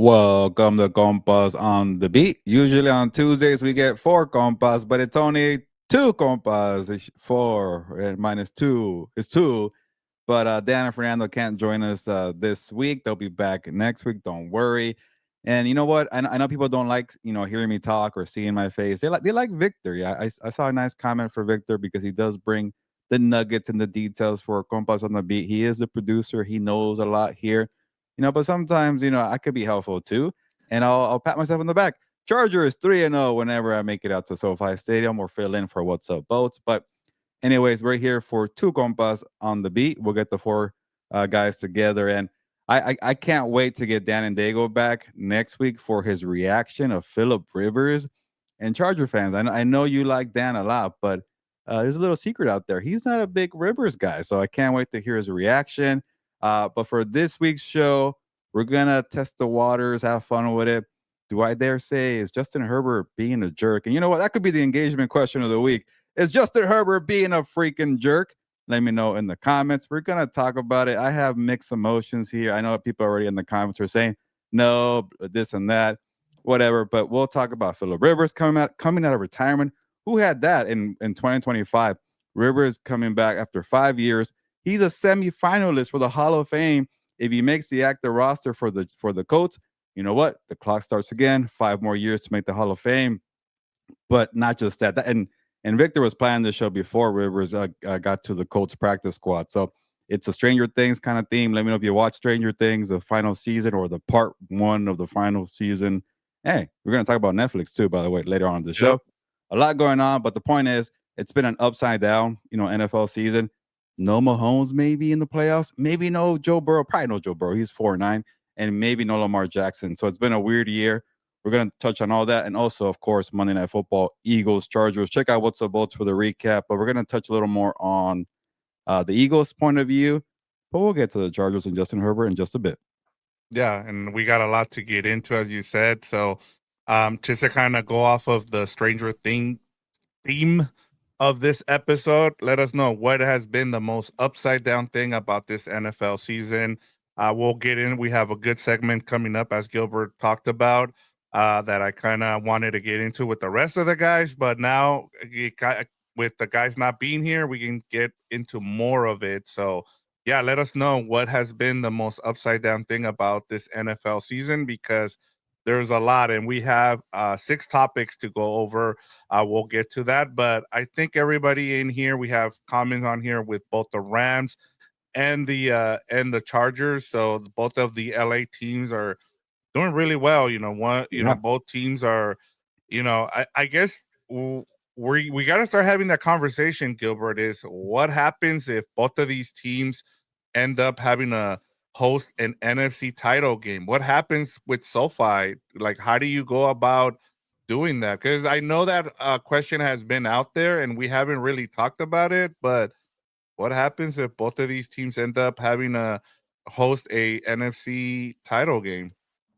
Welcome to Compas on the Beat. Usually on Tuesdays we get 4 compas, but it's only 2 compas. It's 4 and minus 2 is 2. But Dan and Fernando can't join us this week. They'll be back next week. Don't worry. And you know what? I know people don't like hearing me talk or seeing my face. They like Victor. Yeah, I saw a nice comment for Victor because he does bring the nuggets and the details for Compas on the Beat. He is the producer. He knows a lot here. But sometimes I could be helpful too, and I'll pat myself on the back. Chargers 3-0 whenever I make it out to SoFi Stadium or fill in for What's Up Boats. But anyways, we're here for 2 compas on the beat. We'll get the 4 guys together, and I can't wait to get Dan and Dago back next week for his reaction of Philip Rivers. And Charger fans, I know you like Dan a lot, but there's a little secret out there. He's not a big Rivers guy, so I can't wait to hear his reaction. But for this week's show, we're gonna test the waters, have fun with it. Do I dare say, is Justin Herbert being a jerk? And you know what? That could be the engagement question of the week. Is Justin Herbert being a freaking jerk? Let me know in the comments. We're going to talk about it. I have mixed emotions here. I know people already in the comments are saying, no, this and that, whatever. But we'll talk about Phillip Rivers coming out of retirement. Who had that in 2025? Rivers coming back after 5 years. He's a semifinalist for the Hall of Fame. If he makes the active roster for the Colts, you know what? The clock starts again. 5 more years to make the Hall of Fame. But not just that. And Victor was planning the show before Rivers got to the Colts practice squad. So it's a Stranger Things kind of theme. Let me know if you watch Stranger Things, the final season or the part 1 of the final season. Hey, we're going to talk about Netflix too, by the way, later on in the show. Yep. A lot going on, but the point is it's been an upside down, NFL season. No Mahomes maybe in the playoffs. Maybe no Joe Burrow. Probably no Joe Burrow. He's 4-9. And maybe no Lamar Jackson. So it's been a weird year. We're going to touch on all that. And also, of course, Monday Night Football, Eagles, Chargers. Check out What's Up Bolts for the recap. But we're going to touch a little more on the Eagles' point of view. But we'll get to the Chargers and Justin Herbert in just a bit. Yeah, and we got a lot to get into, as you said. So just to kind of go off of the Stranger Thing theme of this episode, let us know what has been the most upside down thing about this NFL season. We'll get in. We have a good segment coming up, as Gilbert talked about, that I kind of wanted to get into with the rest of the guys. But now, with the guys not being here, we can get into more of it. So, yeah, let us know what has been the most upside down thing about this NFL season, because there's a lot, and we have 6 topics to go over. We'll get to that, but I think everybody in here, we have comments on here with both the Rams and the Chargers. So both of the LA teams are doing really well. Both teams are, I guess we got to start having that conversation, Gilbert, is what happens if both of these teams end up having a host an NFC title game? What happens with SoFi? Like, how do you go about doing that? Because I know that question has been out there and we haven't really talked about it, but what happens if both of these teams end up having a host a NFC title game?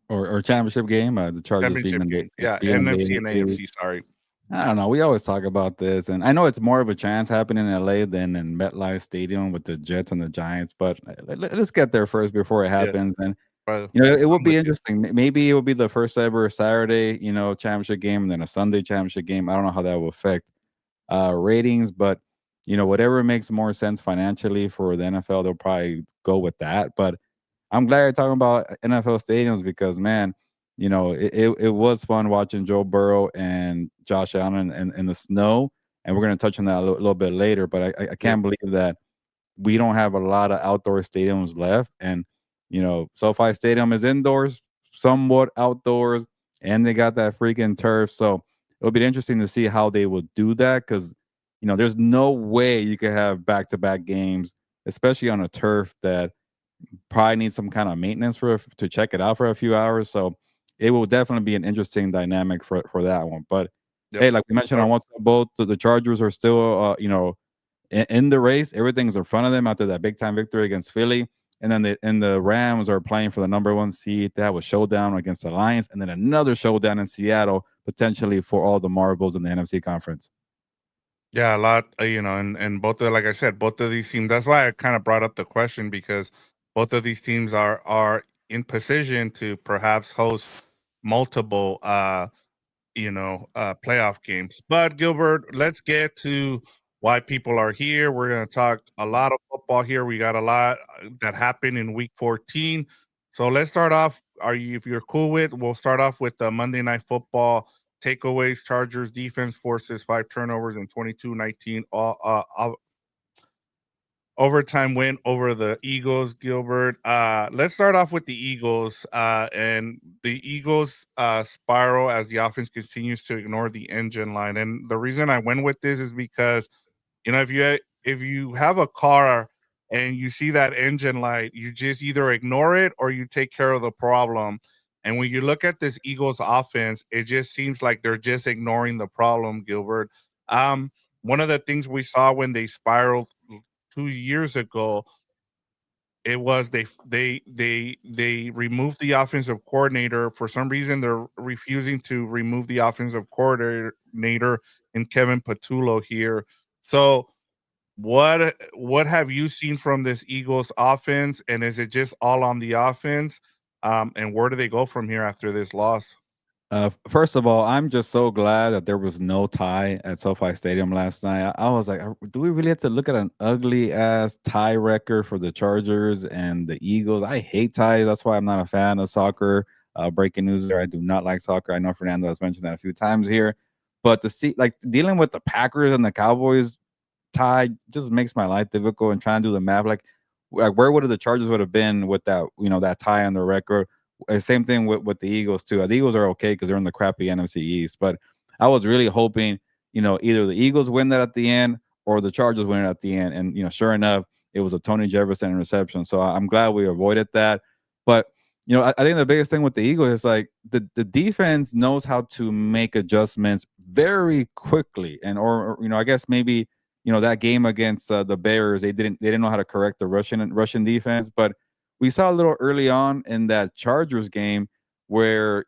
Or championship game. The Chargers Championship being game. Yeah, in NFC the and AFC. AFC, sorry. I don't know. We always talk about this, and I know it's more of a chance happening in LA than in MetLife Stadium with the Jets and the Giants. But let's get there first before it Yeah, happens. And but it would I'm be with you. interesting. Maybe it will be the first ever Saturday, championship game, and then a Sunday championship game. I don't know how that will affect ratings, but whatever makes more sense financially for the NFL, they'll probably go with that. But I'm glad you're talking about NFL stadiums because, man, it was fun watching Joe Burrow and Josh Allen in the snow. And we're going to touch on that a little bit later. But I Yeah. can't believe that we don't have a lot of outdoor stadiums left. And, SoFi Stadium is indoors, somewhat outdoors, and they got that freaking turf. So it'll be interesting to see how they will do that because, there's no way you could have back-to-back games, especially on a turf that probably needs some kind of maintenance to check it out for a few hours. So it will definitely be an interesting dynamic for that one. But Yep. hey, like we mentioned on WhatsApp, both the Chargers are still in the race. Everything's in front of them after that big time victory against Philly. And then the Rams are playing for the number 1 seed. They have a showdown against the Lions, and then another showdown in Seattle, potentially for all the marbles in the NFC conference. Yeah, a lot, and both of, like I said, both of these teams. That's why I kind of brought up the question, because both of these teams are in position to perhaps host multiple playoff games. But Gilbert, let's get to why people are here. We're going to talk a lot of football here. We got a lot that happened in week 14. So let's start off. If you're cool with, we'll start off with the Monday Night Football takeaways. Chargers defense forces 5 turnovers and 22-19 overtime win over the Eagles, Gilbert. Let's start off with the Eagles. And the Eagles spiral as the offense continues to ignore the engine line. And the reason I went with this is because, if you have a car and you see that engine light, you just either ignore it or you take care of the problem. And when you look at this Eagles offense, it just seems like they're just ignoring the problem, Gilbert. One of the things we saw when they spiraled 2 years ago, it was they removed the offensive coordinator. For some reason, they're refusing to remove the offensive coordinator in Kevin Patullo here. So what have you seen from this Eagles offense, and is it just all on the offense? And where do they go from here after this loss? First of all, I'm just so glad that there was no tie at SoFi Stadium last night. I was like, do we really have to look at an ugly ass tie record for the Chargers and the Eagles? I hate ties. That's why I'm not a fan of soccer. Breaking news there. I do not like soccer. I know Fernando has mentioned that a few times here. But to see, like, dealing with the Packers and the Cowboys tie just makes my life difficult, and trying to do the math. Like where would the Chargers would have been with that, that tie on the record? Same thing with the Eagles too. The Eagles are okay because they're in the crappy NFC East, but I was really hoping, either the Eagles win that at the end or the Chargers win it at the end. And sure enough, it was a Tony Jefferson interception. So I'm glad we avoided that. But I think the biggest thing with the Eagles is like the defense knows how to make adjustments very quickly, and or I guess maybe that game against the Bears, they didn't know how to correct the Russian defense, but we saw a little early on in that Chargers game where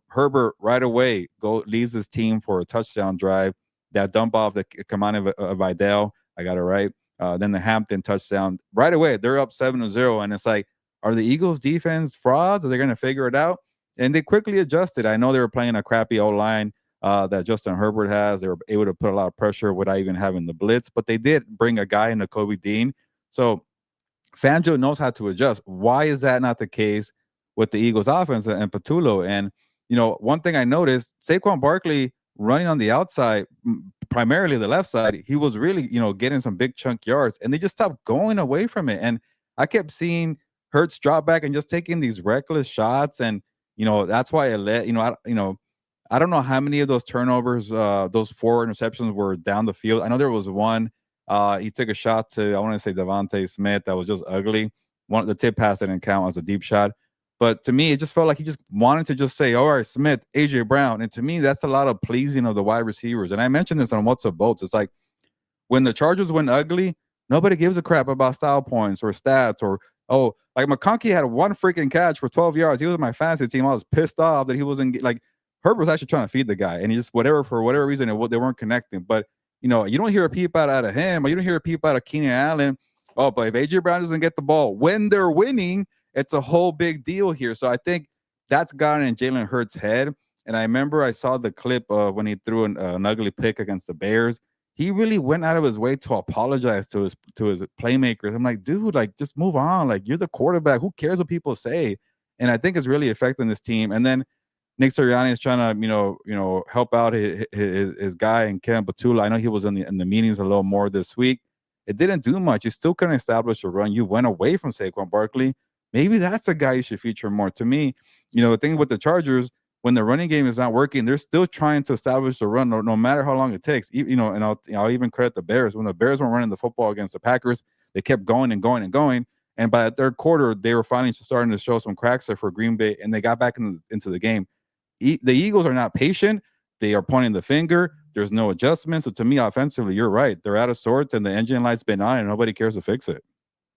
Herbert right away leads his team for a touchdown drive. That dump off the Kamani Vidal, I got it right. Then the Hampton touchdown right away. They're up 7-0, and it's like, are the Eagles defense frauds? Are they going to figure it out? And they quickly adjusted. I know they were playing a crappy O line that Justin Herbert has. They were able to put a lot of pressure without even having the blitz, but they did bring a guy in Kobe Dean. So Fangio knows how to adjust. Why is that not the case with the Eagles offense and Patullo? And, one thing I noticed, Saquon Barkley running on the outside, primarily the left side, he was really, getting some big chunk yards, and they just stopped going away from it. And I kept seeing Hurts drop back and just taking these reckless shots. And, that's why it led, I don't know how many of those turnovers, those 4 interceptions were down the field. I know there was one. He took a shot to, I want to say, Devontae Smith. That was just ugly. The tip pass didn't count as a deep shot. But to me, it just felt like he just wanted to just say, all right, Smith, A.J. Brown. And to me, that's a lot of pleasing of the wide receivers. And I mentioned this on What's Up Bolts. It's like when the Chargers went ugly, nobody gives a crap about style points or stats or, like McConkey had one freaking catch for 12 yards. He was in my fantasy team. I was pissed off that he wasn't, like, Herbert was actually trying to feed the guy. And he just, for whatever reason, they weren't connecting. But you don't hear a peep out of him, or you don't hear a peep out of Keenan Allen. Oh, but if A.J. Brown doesn't get the ball when they're winning, it's a whole big deal here. So I think that's gotten in Jalen Hurts' head. And I remember I saw the clip of when he threw an ugly pick against the Bears. He really went out of his way to apologize to his playmakers. I'm like, dude, like, just move on. Like, you're the quarterback. Who cares what people say? And I think it's really affecting this team. And then Nick Sirianni is trying to, help out his guy and Kevin Patullo. I know he was in the meetings a little more this week. It didn't do much. You still couldn't establish a run. You went away from Saquon Barkley. Maybe that's a guy you should feature more. To me, the thing with the Chargers, when the running game is not working, they're still trying to establish a run, no matter how long it takes. And I'll even credit the Bears. When the Bears weren't running the football against the Packers, they kept going and going and going. And by the third quarter, they were finally starting to show some cracks there for Green Bay, and they got back into the game. The Eagles are not patient. They are pointing the finger. There's no adjustment. So to me, offensively, you're right. They're out of sorts, and the engine light's been on, and nobody cares to fix it.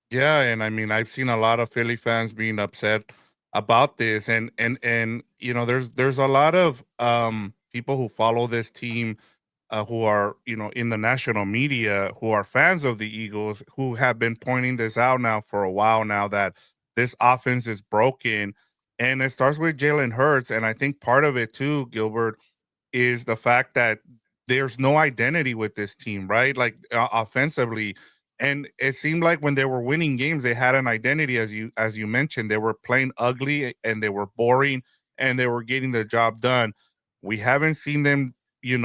Yeah, and I mean, I've seen a lot of Philly fans being upset about this, and there's a lot of people who follow this team, who are in the national media, who are fans of the Eagles, who have been pointing this out now for a while now, that this offense is broken. And it starts with Jalen Hurts. And I think part of it too, Gilbert, is the fact that there's no identity with this team, right? Like offensively. And it seemed like when they were winning games, they had an identity, as you mentioned. They were playing ugly and they were boring and they were getting the job done. We haven't seen them, do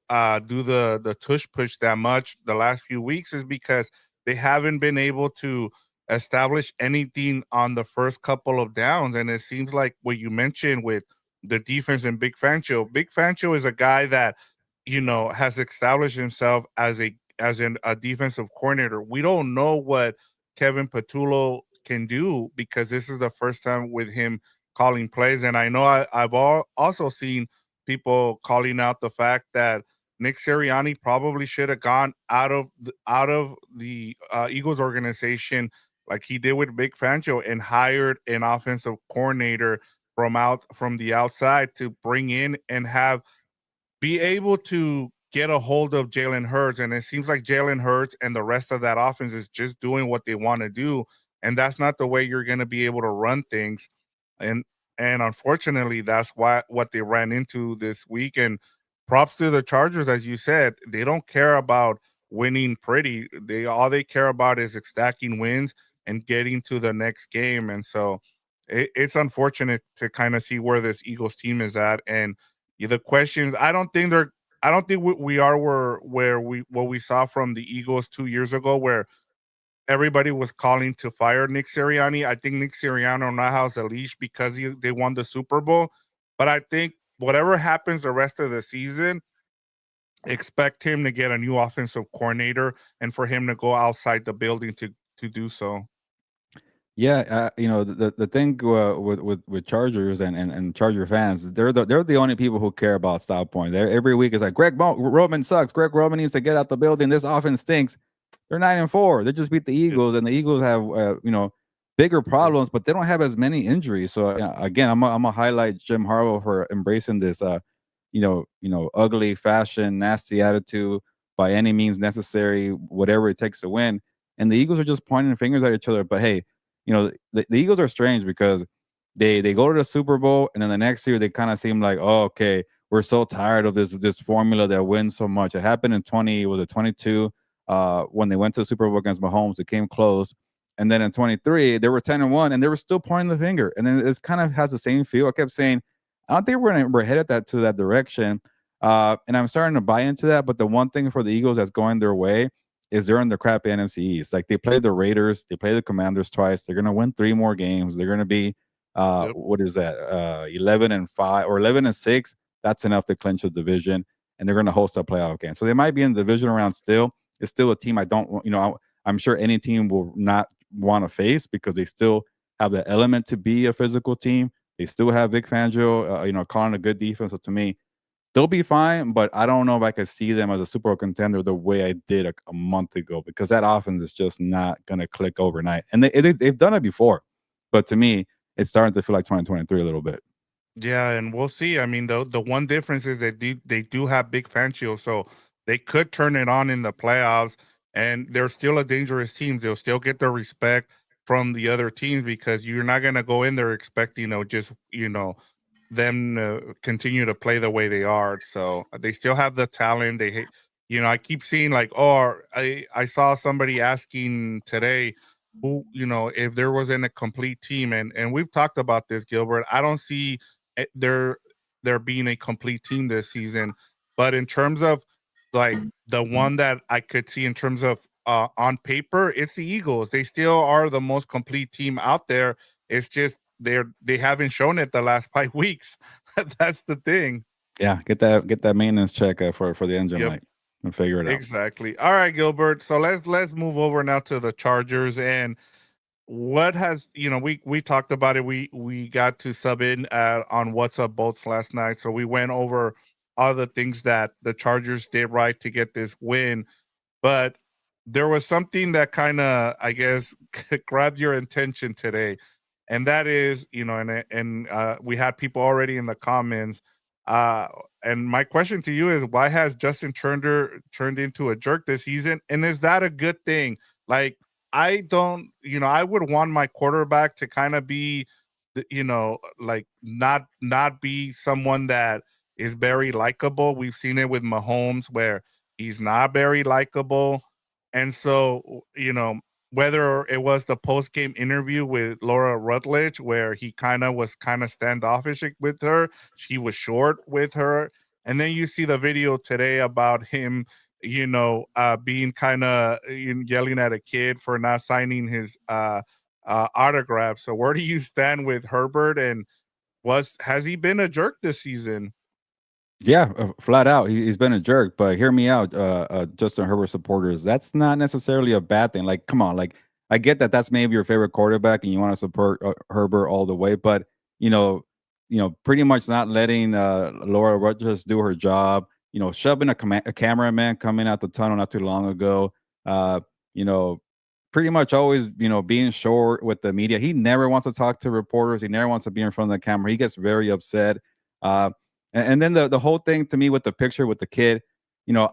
the tush push that much the last few weeks, is because they haven't been able to establish anything on the first couple of downs. And it seems like what you mentioned with the defense and Big Fangio. Big Fangio is a guy that, has established himself as a defensive coordinator. We don't know what Kevin Patullo can do because this is the first time with him calling plays. And I know I've also seen people calling out the fact that Nick Sirianni probably should have gone out of the Eagles organization like he did with Big Fangio and hired an offensive coordinator from the outside to bring in and be able to get a hold of Jalen Hurts. And it seems like Jalen Hurts and the rest of that offense is just doing what they want to do. And that's not the way you're going to be able to run things. And unfortunately, that's what they ran into this week. And props to the Chargers, as you said, they don't care about winning pretty. All they care about is stacking wins and getting to the next game. And so it's unfortunate to kind of see where this Eagles team is at. And the questions, I don't think we are where what we saw from the Eagles 2 years ago, where everybody was calling to fire Nick Sirianni. I think Nick Sirianni now has a leash because they won the Super Bowl. But I think whatever happens the rest of the season, expect him to get a new offensive coordinator and for him to go outside the building to do so. Yeah, the thing with Chargers and Charger fans, they're the only people who care about style points. Every week is like Roman sucks. Greg Roman needs to get out the building. This offense stinks. They're 9-4. They just beat the Eagles, and the Eagles have bigger problems, but they don't have as many injuries. So again, I'm gonna highlight Jim Harbaugh for embracing this ugly fashion, nasty attitude by any means necessary, whatever it takes to win. And the Eagles are just pointing fingers at each other. But hey, the Eagles are strange because they go to the Super Bowl and then the next year they kind of seem like, oh, okay, we're so tired of this formula that wins so much. It happened in 22 when they went to the Super Bowl against Mahomes. It came close. And then in 23, they were 10-1 and they were still pointing the finger. And then it kind of has the same feel. I kept saying, I don't think we're headed to that direction. And I'm starting to buy into that. But the one thing for the Eagles that's going their way is they're in the crappy NFC East. Like they play the Raiders, they play the Commanders twice. They're gonna win 3 more games. They're gonna be what is that? 11-5 or 11-6. That's enough to clinch the division, and they're gonna host a playoff game. So they might be in the division round still. It's still a team I don't, I'm sure any team will not want to face because they still have the element to be a physical team. They still have Vic Fangio, calling a good defense. So to me, they'll be fine, but I don't know if I could see them as a Super Bowl contender the way I did a month ago because that offense is just not going to click overnight. And they've done it before, but to me, it's starting to feel like 2023 a little bit. Yeah, and we'll see. I mean, the one difference is that they do have Big Fangio, so they could turn it on in the playoffs, and they're still a dangerous team. They'll still get the respect from the other teams because you're not going to go in there expecting, just them to continue to play the way they are. So they still have the talent. I keep seeing like, oh, I saw somebody asking today who, if there wasn't a complete team, and we've talked about this, Gilbert. I don't see there being a complete team this season, but in terms of like the one that I could see in terms of on paper, it's the Eagles. They still are the most complete team out there. It's just they haven't shown it the last 5 weeks. That's the thing. Yeah, get that maintenance check for the engine Yep, light and figure it out. exactly. All right, Gilbert. So let's move over now to the Chargers. And what has we talked about it. We got to sub in on What's Up Bolts last night, so we went over all the things that the Chargers did right to get this win. But there was something that kind of, I guess, grabbed your attention today, and that is, we had people already in the comments. And my question to you is, why has Justin Turner turned into a jerk this season? And is that a good thing? Like, I don't, I would want my quarterback to kind of be, like not be someone that is very likable. We've seen it with Mahomes where he's not very likable. And so, whether it was the post game interview with Laura Rutledge, where he was kind of standoffish with her, she was short with her. And then you see the video today about him, being kind of yelling at a kid for not signing his autograph. So where do you stand with Herbert, and has he been a jerk this season? Yeah, flat out, he's been a jerk. But hear me out, Justin Herbert supporters. That's not necessarily a bad thing. Like, come on, like I get that that's maybe your favorite quarterback and you want to support Herbert all the way, but you know, pretty much not letting Laura Rogers do her job. Shoving a cameraman coming out the tunnel not too long ago. Uh, you know, pretty much always being short with the media. He never wants to talk to reporters. He never wants to be in front of the camera. He gets very upset. Uh, and then the whole thing to me with the picture with the kid,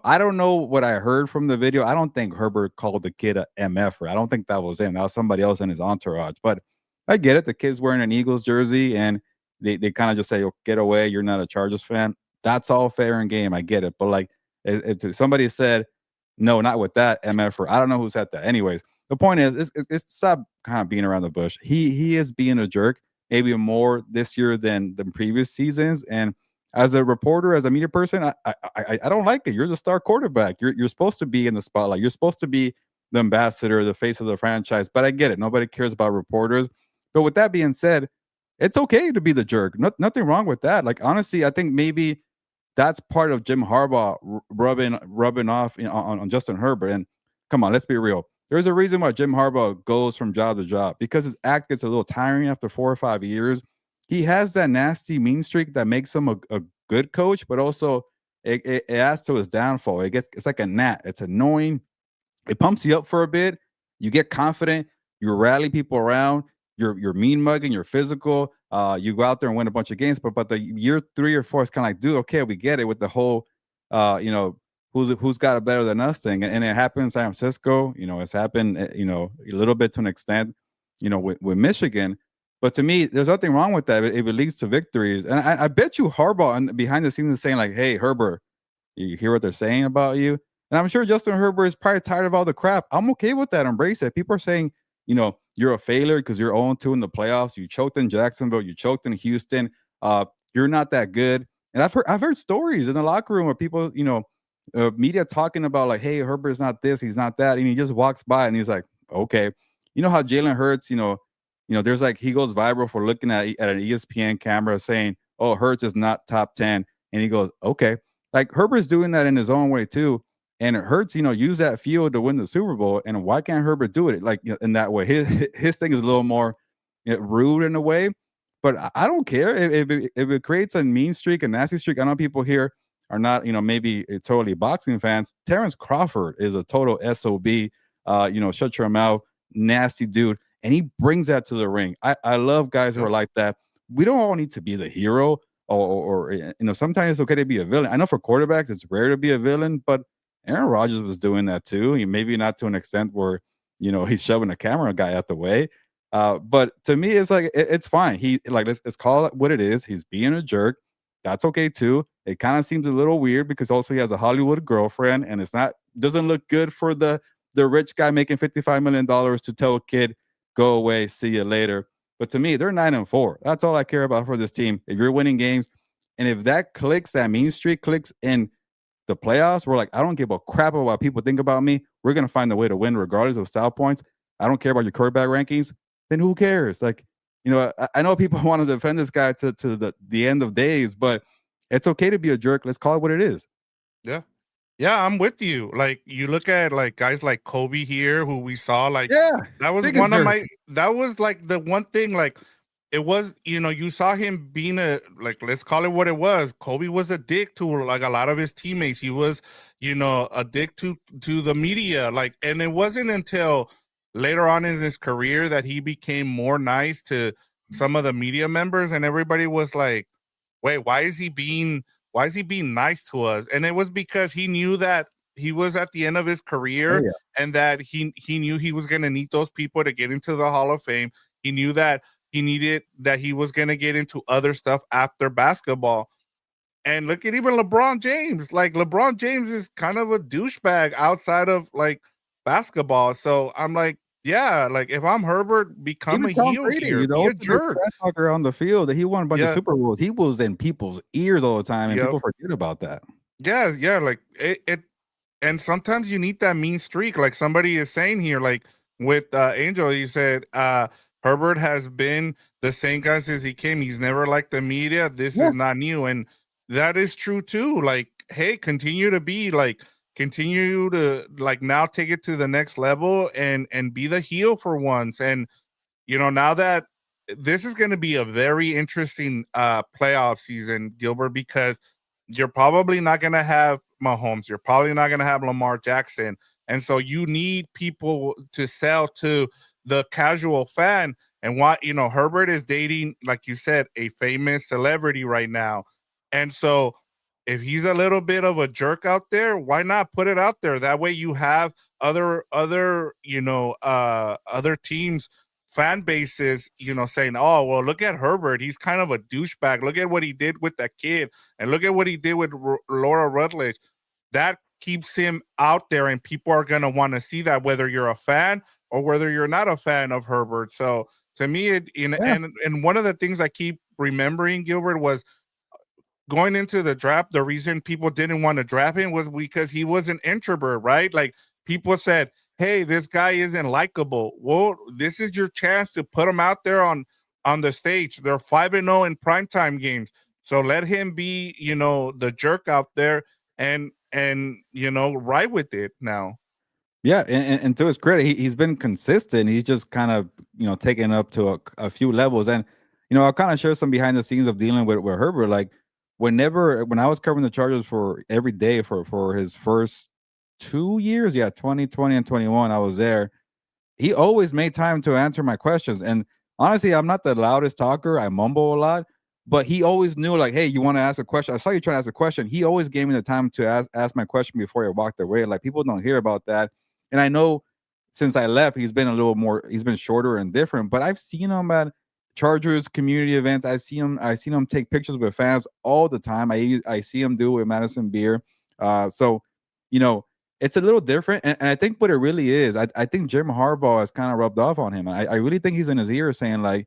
I don't know what I heard from the video. I don't think Herbert called the kid a MF. I don't think that was him. That was somebody else in his entourage. But I get it. The kid's wearing an Eagles jersey, and they kind of just say, oh, "Get away! You're not a Chargers fan." That's all fair and game. I get it. But like, if somebody said, "No, not with that MF," I don't know who said that. Anyways, the point is, it's stop kind of being around the bush. He is being a jerk, maybe more this year than previous seasons, and as a reporter, as a media person, I don't like it. You're the star quarterback. You're supposed to be in the spotlight. You're supposed to be the ambassador, the face of the franchise. But I get it. Nobody cares about reporters. But with that being said, it's okay to be the jerk. Nothing wrong with that. Like honestly, I think maybe that's part of Jim Harbaugh rubbing off on Justin Herbert. And come on, let's be real. There's a reason why Jim Harbaugh goes from job to job because his act gets a little tiring after 4 or 5 years. He has that nasty mean streak that makes him a good coach, but also it adds to his downfall. It's like a gnat. It's annoying. It pumps you up for a bit. You get confident. You rally people around. You're mean mugging. You're physical. You go out there and win a bunch of games. But the year 3 or 4 is kind of like, dude, okay, we get it with the whole, who's got it better than us thing. And it happened in San Francisco. It's happened, a little bit to an extent, with Michigan. But to me, there's nothing wrong with that if it leads to victories. And I bet you Harbaugh and behind the scenes is saying like, "Hey, Herbert, you hear what they're saying about you?" And I'm sure Justin Herbert is probably tired of all the crap. I'm okay with that. Embrace it. People are saying, you're a failure because you're 0-2 in the playoffs. You choked in Jacksonville. You choked in Houston. You're not that good. And I've heard stories in the locker room where people, media talking about like, "Hey, Herbert's not this. He's not that." And he just walks by and he's like, "Okay." You know how Jalen Hurts, there's like he goes viral for looking at an ESPN camera saying, "Oh, Hurts is not top 10." And he goes, "Okay." Like Herbert's doing that in his own way too. And it Hurts, use that field to win the Super Bowl. And why can't Herbert do it like in that way? His thing is a little more rude in a way. But I don't care if it creates a mean streak, a nasty streak. I know people here are not, maybe totally boxing fans. Terrence Crawford is a total SOB. Shut your mouth, nasty dude. And he brings that to the ring. I love guys who are like that. We don't all need to be the hero or sometimes it's okay to be a villain. I know for quarterbacks, it's rare to be a villain, but Aaron Rodgers was doing that too. Maybe not to an extent where, he's shoving a camera guy out the way. But to me, it's like, it's fine. Let's call it what it is. He's being a jerk. That's okay too. It kind of seems a little weird because also he has a Hollywood girlfriend and doesn't look good for the rich guy making $55 million to tell a kid, "Go away, see you later." But to me, they're 9-4. That's all I care about for this team. If you're winning games, and if that mean streak clicks in the playoffs, we're like, I don't give a crap about what people think about me. We're gonna find a way to win regardless of style points. I don't care about your quarterback rankings. Then who cares? Like, I know people want to defend this guy to the end of days, but it's okay to be a jerk. Let's call it what it is. Yeah. Yeah, I'm with you. Like you look at like guys like Kobe here, who we saw, like that was one of that was like the one thing, like it was, you saw him being let's call it what it was. Kobe was a dick to like a lot of his teammates. He was, a dick to the media. Like, and it wasn't until later on in his career that he became more nice to some of the media members, and everybody was like, "Wait, why is he being nice to us?" And it was because he knew that at the end of his Oh, career, yeah. and that he knew he was going to need those people to get into the Hall of Fame. He knew that he was going to get into other stuff after basketball. And look at even LeBron James. Like LeBron James is kind of a douchebag outside of like basketball. So I'm like, yeah, like if I'm Herbert, become Even a Tom heel Brady, here, be a to be a jerk. trash talker on the field, that he won a bunch of Yeah, Super Bowls. He was in people's ears all the time, and yep, people forget about that. yeah. Like it and sometimes you need that mean streak, like somebody is saying here, like with Angel, he said Herbert has been the same guy since he came. He's never liked the media. This Yeah, is not new, and that is true too. Like, hey, continue to like now take it to the next level and be the heel for once. And now that this is going to be a very interesting playoff season, Gilbert, because you're probably not going to have Mahomes. You're probably not going to have Lamar Jackson. And so you need people to sell to the casual fan. And Herbert is dating, like you said, a famous celebrity right now. And so if he's a little bit of a jerk out there, why not put it out there? That way you have other teams fan bases, saying, "Oh, well, look at Herbert. He's kind of a douchebag. Look at what he did with that kid, and look at what he did with Laura Rutledge." That keeps him out there, and people are gonna want to see that, whether you're a fan or whether you're not a fan of Herbert. So, to me, yeah. and one of the things I keep remembering, Gilbert, was going into the draft, the reason people didn't want to draft him was because he was an introvert, right? Like people said, "Hey, this guy isn't likable." Well, this is your chance to put him out there on the stage. They're 5-0 in primetime games, so let him be, the jerk out there, and ride with it now. Yeah, and to his credit, he's been consistent. He's just kind of taken up to a few levels, and I'll kind of share some behind the scenes of dealing with Herbert. Like when I was covering the Chargers for every day for his first 2 years, yeah, 2020 and 21, I was there. He always made time to answer my questions, and honestly, I'm not the loudest talker. I mumble a lot, but he always knew, like, hey, you want to ask a question? I saw you trying to ask a question. He always gave me the time to ask my question before he walked away. Like people don't hear about that. And I know since I left, he's been shorter and different, but I've seen him at Chargers community events. I seen him take pictures with fans all the time. I see him do it with Madison Beer. So you know, it's a little different. And I think what it really is, I think Jim Harbaugh has kind of rubbed off on him. I really think he's in his ear saying, like,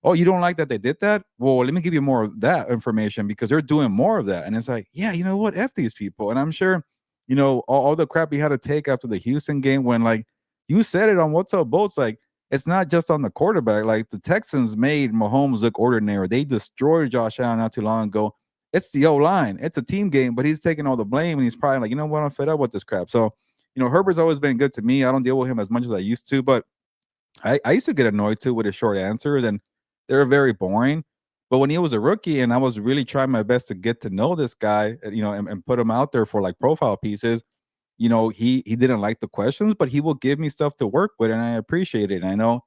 oh, you don't like that they did that? Well, let me give you more of that information because they're doing more of that. And it's like, yeah, you know what? F these people. And I'm sure, all the crap he had to take after the Houston game when, like, you said it on What's Up Bolts, like, it's not just on the quarterback. Like, the Texans made Mahomes look ordinary. They destroyed Josh Allen not too long ago. It's the O-line. It's a team game, but he's taking all the blame, and he's probably like, you know what? I'm fed up with this crap. So, Herbert's always been good to me. I don't deal with him as much as I used to, but I used to get annoyed too with his short answers, and they're very boring. But when he was a rookie, and I was really trying my best to get to know this guy, and put him out there for like profile pieces, he didn't like the questions, but he will give me stuff to work with, and I appreciate it. And I know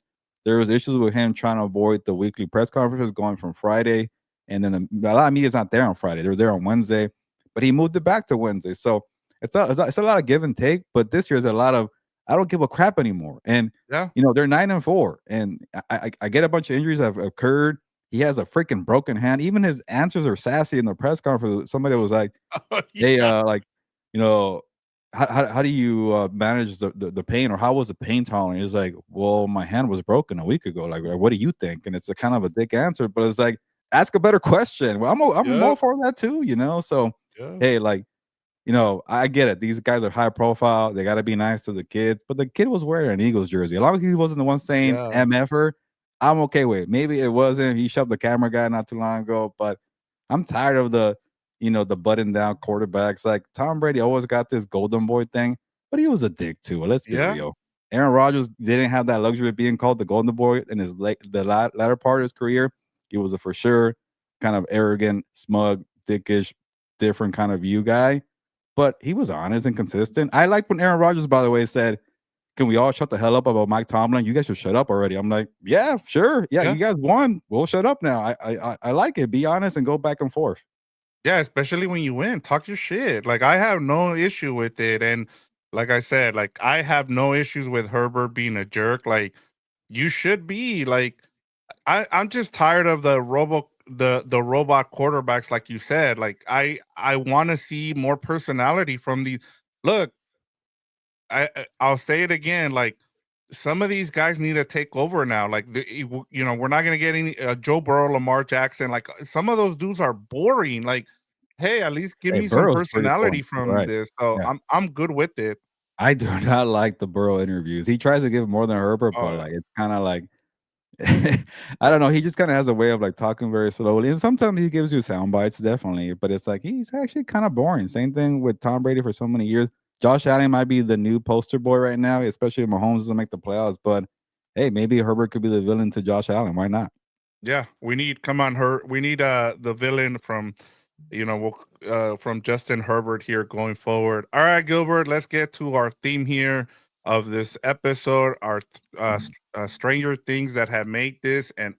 there was issues with him trying to avoid the weekly press conferences going from Friday, and then a lot of media's not there on Friday; they're there on Wednesday, but he moved it back to Wednesday. So it's a lot of give and take. But this year's a lot of I don't give a crap anymore, and Yeah. they're 9-4, and I get a bunch of injuries have occurred. He has a freaking broken hand. Even his answers are sassy in the press conference. Somebody was like, Oh, "Hey, yeah. like, you know, how do you manage the pain, or how was the pain tolerant?" He's like, "Well, my hand was broken a week ago. Like, what do you think?" And it's a kind of a dick answer, but it's like, ask a better question. Well, I'm all Yep. for that too. So, Yep. hey, like, I get it. These guys are high profile. They got to be nice to the kids. But the kid was wearing an Eagles jersey. As long as he wasn't the one saying Yeah. MFer, I'm okay with it. Maybe it wasn't. He shoved the camera guy not too long ago. But I'm tired of the button down quarterbacks. Like Tom Brady always got this golden boy thing, but he was a dick too. Let's be Yeah. real. Aaron Rodgers didn't have that luxury of being called the golden boy in his latter part of his career. He was a for sure kind of arrogant, smug, dickish, different kind of view guy, but he was honest and consistent. I like when Aaron Rodgers, by the way, said, "Can we all shut the hell up about Mike Tomlin? You guys should shut up already." I'm like, "Yeah, sure. Yeah, Yeah. you guys won. We'll shut up now." I like it. Be honest and go back and forth. Yeah, especially when you win, talk your shit. Like I have no issue with it, and like I said, like I have no issues with Herbert being a jerk. Like you should be like I'm just tired of the robot quarterbacks, like you said. Like I want to see more personality from these. Look, I'll say it again. Like some of these guys need to take over now. Like we're not gonna get any Joe Burrow, Lamar Jackson. Like some of those dudes are boring. Like, hey, at least give Hey, me some Burrow's pretty personality boring. from Right. this. So Yeah. I'm good with it. I do not like the Burrow interviews. He tries to give more than Herbert, but Uh, like it's kind of like I don't know. He just kind of has a way of like talking very slowly, and sometimes he gives you sound bites, definitely. But it's like he's actually kind of boring. Same thing with Tom Brady for so many years. Josh Allen might be the new poster boy right now, especially if Mahomes doesn't make the playoffs. But hey, maybe Herbert could be the villain to Josh Allen. Why not? yeah, we need come on her. We need the villain from from Justin Herbert here going forward. All right, Gilbert, let's get to our theme here of this episode. Our Stranger Things that have made this an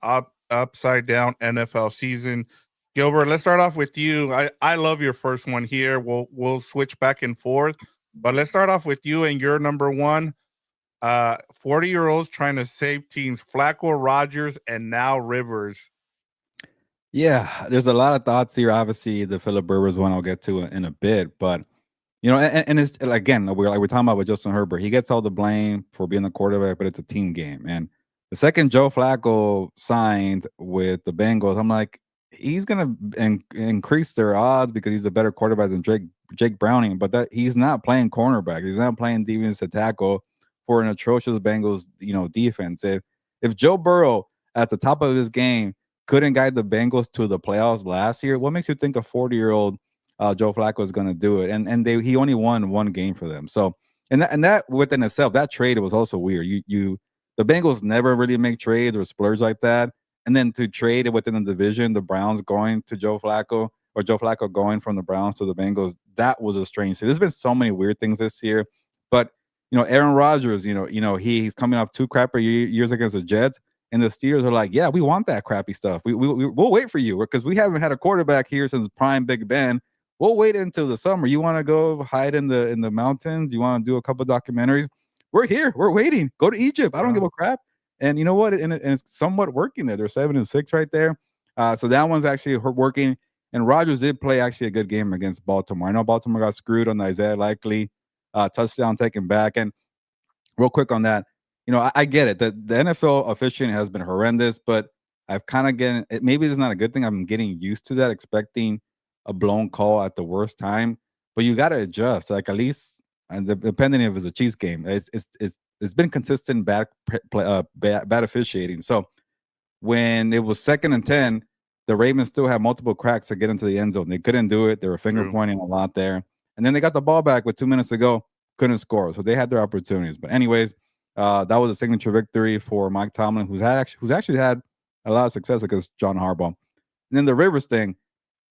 upside down NFL season. Gilbert, let's start off with you. I love your first one here. We'll switch back and forth, but let's start off with you and your number one. 40-year-olds trying to save teams. Flacco, Rogers, and now Rivers. Yeah, there's a lot of thoughts here. Obviously, the Philip Rivers one I'll get to in a bit, but and it's again we're talking about with Justin Herbert. He gets all the blame for being the quarterback, but it's a team game. And the second Joe Flacco signed with the Bengals, I'm like, he's gonna increase their odds because he's a better quarterback than Jake Browning. But that he's not playing cornerback. He's not playing defensive tackle for an atrocious Bengals defense. If Joe Burrow at the top of his game couldn't guide the Bengals to the playoffs last year, what makes you think a 40-year-old Joe Flacco is going to do it? And he only won one game for them. So and that within itself, that trade was also weird. The Bengals never really make trades or splurge like that. And then to trade it within the division, the Browns going to Joe Flacco or Joe Flacco going from the Browns to the Bengals, that was a strange thing. There's been so many weird things this year. But Aaron Rodgers, he's coming off two crappy years against the Jets. And the Steelers are like, yeah, we want that crappy stuff. We'll wait for you because we haven't had a quarterback here since prime Big Ben. We'll wait until the summer. You want to go hide in the mountains? You want to do a couple documentaries? We're here. We're waiting. Go to Egypt. I don't give a crap. And you know what? And it's somewhat working there. They're 7-6 right there. So that one's actually working. And Rodgers did play actually a good game against Baltimore. I know Baltimore got screwed on the Isaiah Likely touchdown taken back. And real quick on that, I get it. The NFL officiating has been horrendous, but I've kind of getting it. Maybe it's not a good thing. I'm getting used to that, expecting a blown call at the worst time. But you got to adjust. Like at least, and depending if it's a Chiefs game, it's been consistent bad officiating. So when it was 2nd and 10, the Ravens still had multiple cracks to get into the end zone. They couldn't do it. They were finger pointing a lot there. And then they got the ball back with 2 minutes to go, couldn't score. So they had their opportunities. But anyways, that was a signature victory for Mike Tomlin, who's actually had a lot of success against John Harbaugh. And then the Rivers thing,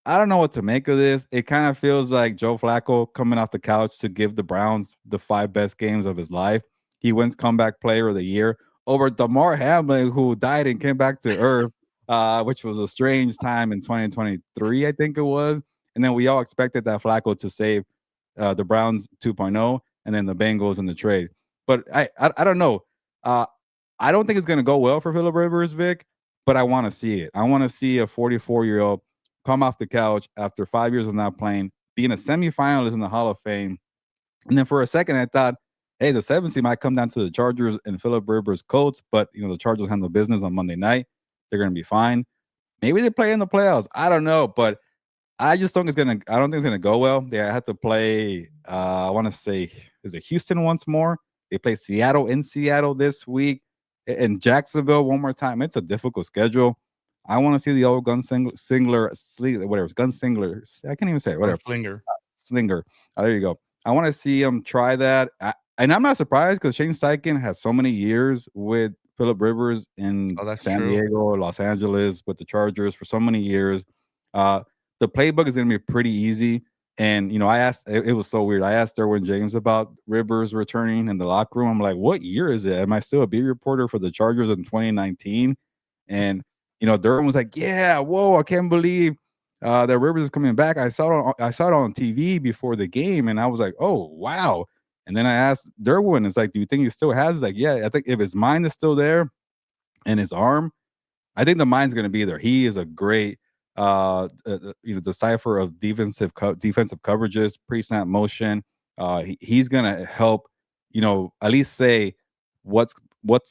I don't know what to make of this. It kind of feels like Joe Flacco coming off the couch to give the Browns the 5 best games of his life. He wins comeback player of the year over Damar Hamlin, who died and came back to earth, which was a strange time in 2023, I think it was. And then we all expected that Flacco to save the Browns 2.0 and then the Bengals in the trade. But I don't know. I don't think it's going to go well for Philip Rivers, Vic, but I want to see it. I want to see a 44-year-old come off the couch after 5 years of not playing, being a semifinalist in the Hall of Fame. And then for a second, I thought, hey, the 7th seed might come down to the Chargers and Philip Rivers Colts, but the Chargers handle business on Monday night. They're going to be fine. Maybe they play in the playoffs. I don't know, but I just don't think it's gonna go well. They have to play. I want to say, is it Houston once more? They play Seattle in Seattle this week, and Jacksonville one more time. It's a difficult schedule. I want to see the old gunslinger. I can't even say it. Whatever. Slinger. Slinger. There you go. I want to see him try that. And I'm not surprised because Shane Steichen has so many years with Philip Rivers in San Diego, Los Angeles, with the Chargers for so many years. The playbook is going to be pretty easy. And, I asked, it was so weird. I asked Derwin James about Rivers returning in the locker room. I'm like, what year is it? Am I still a beat reporter for the Chargers in 2019? And, Derwin was like, yeah, whoa, I can't believe that Rivers is coming back. I saw it on TV before the game, and I was like, oh wow. And then I asked Derwin, it's like, do you think he still has? It's like, yeah, I think if his mind is still there and his arm, I think the mind's going to be there. He is a great, decipher of defensive coverages, pre-snap motion. He's going to help, at least say what's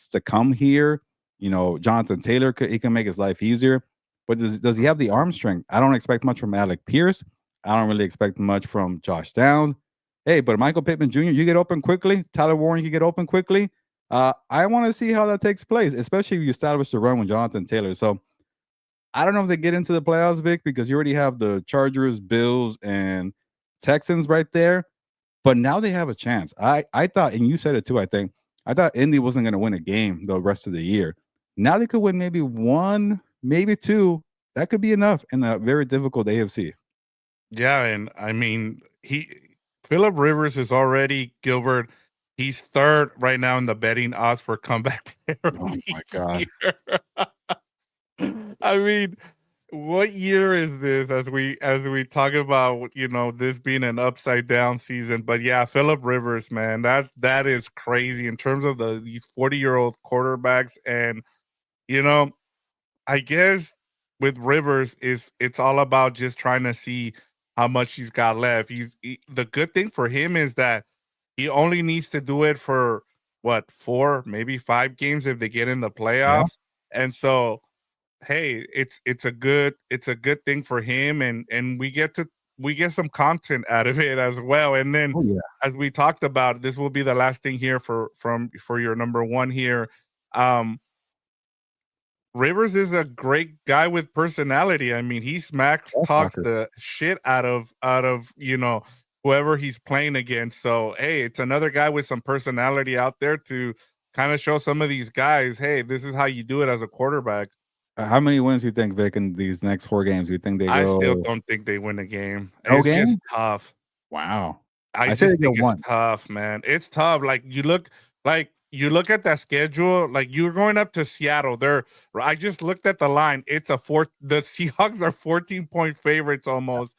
to come here. Jonathan Taylor, he can make his life easier. But does he have the arm strength? I don't expect much from Alec Pierce. I don't really expect much from Josh Downs. Hey, but Michael Pittman Jr., you get open quickly. Tyler Warren, you get open quickly. I want to see how that takes place, especially if you establish the run with Jonathan Taylor. So I don't know if they get into the playoffs, Vic, because you already have the Chargers, Bills, and Texans right there. But now they have a chance. I thought, and you said it too, I think, I thought Indy wasn't going to win a game the rest of the year. Now they could win maybe one, maybe two. That could be enough in a very difficult AFC. Yeah, and I mean, Phillip Rivers is already, Gilbert, he's third right now in the betting odds for comeback player of Oh the my God. year. I mean, what year is this as we talk about, this being an upside down season? But yeah, Phillip Rivers, man, that is crazy in terms of these 40-year-old quarterbacks. And I guess with Rivers it's all about just trying to see how much he's got left. The good thing for him is that he only needs to do it for what, 4, maybe 5 games if they get in the Yeah. playoffs. And so, hey, it's a good thing for him, and we get some content out of it as well. And then, Oh, yeah. as we talked about, this will be the last thing here for your number one here. Rivers is a great guy with personality. I mean, he talks Talker. the shit out of whoever he's playing against. So hey, it's another guy with some personality out there to kind of show some of these guys, hey, this is how you do it as a quarterback. How many wins do you think, Vic, in these next 4 games? Do you think they I still go don't think they win a game. no It's just game? tough. Wow. I I say they just go think it's 1. tough, man. It's tough. You look at that schedule, like you're going up to Seattle. I just looked at the line. The Seahawks are 14-point favorites almost.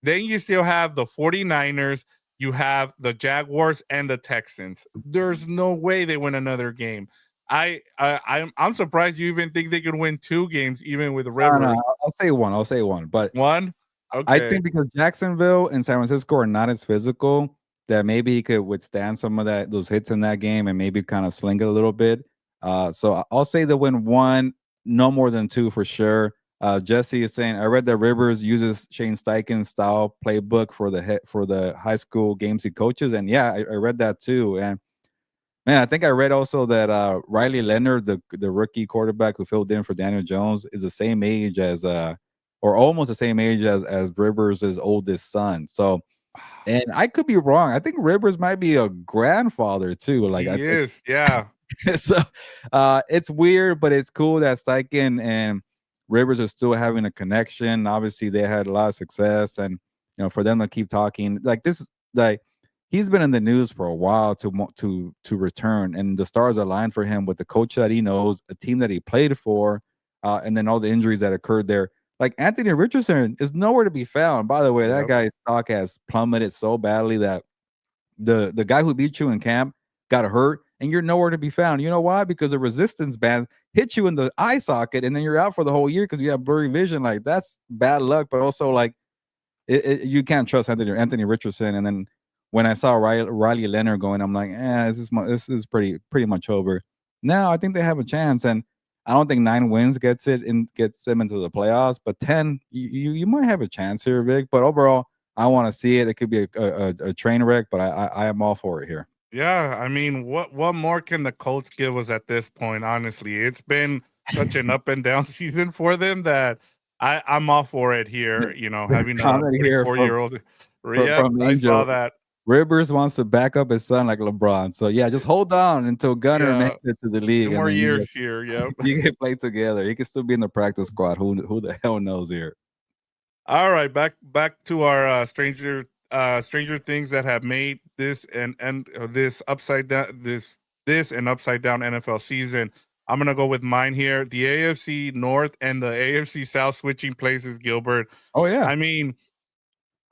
Then you still have the 49ers, you have the Jaguars and the Texans. There's no way they win another game. I'm surprised you even think they could win 2 games even with No, Rivers. I'll say 1, but One? I Okay. think because Jacksonville and San Francisco are not as physical, that maybe he could withstand some of those hits in that game and maybe kind of sling it a little bit. So I'll say they win 1, no more than 2 for sure. Jesse is saying, I read that Rivers uses Shane Steichen's style playbook for the high school games he coaches, and yeah, I read that too. And man, I think I read also that Riley Leonard, the rookie quarterback who filled in for Daniel Jones, is the same age as or almost the same age as Rivers' oldest son. So, and I could be wrong. I think Rivers might be a grandfather too. Like I He think is, yeah. so. It's weird, but it's cool that Steichen and Rivers are still having a connection. Obviously, they had a lot of success, and for them to keep talking like this is like he's been in the news for a while to return, and the stars aligned for him with the coach that he knows, a team that he played for, and then all the injuries that occurred there. Like Anthony Richardson is nowhere to be found. By the way, that Yep. guy's stock has plummeted so badly that the guy who beat you in camp got hurt, and you're nowhere to be found. You know why? Because a resistance band hit you in the eye socket, and then you're out for the whole year because you have blurry vision. Like that's bad luck, but also like you can't trust Anthony Richardson. And then when I saw Riley Leonard going, I'm like, this is pretty much over. Now I think they have a chance, and I don't think 9 wins gets them into the playoffs, but 10, you might have a chance here, Vic. But overall, I want to see it. It could be a train wreck, but I am all for it here. Yeah, I mean, what more can the Colts give us at this point? Honestly, it's been such an up and down season for them that I'm all for it here. The Having a comment here 44-year-old. from Yep, I Angel. saw that. Rivers wants to back up his son like LeBron. So yeah, just hold on until Gunner Yeah, makes it to the 2 league, and more then years here. Yep. you can play together. He can still be in the practice squad. Who the hell knows here? All right, back to our stranger things that have made this and this upside down this and upside down NFL season. I'm gonna go with mine here. The AFC North and the AFC South switching places, Gilbert. Oh yeah, I mean,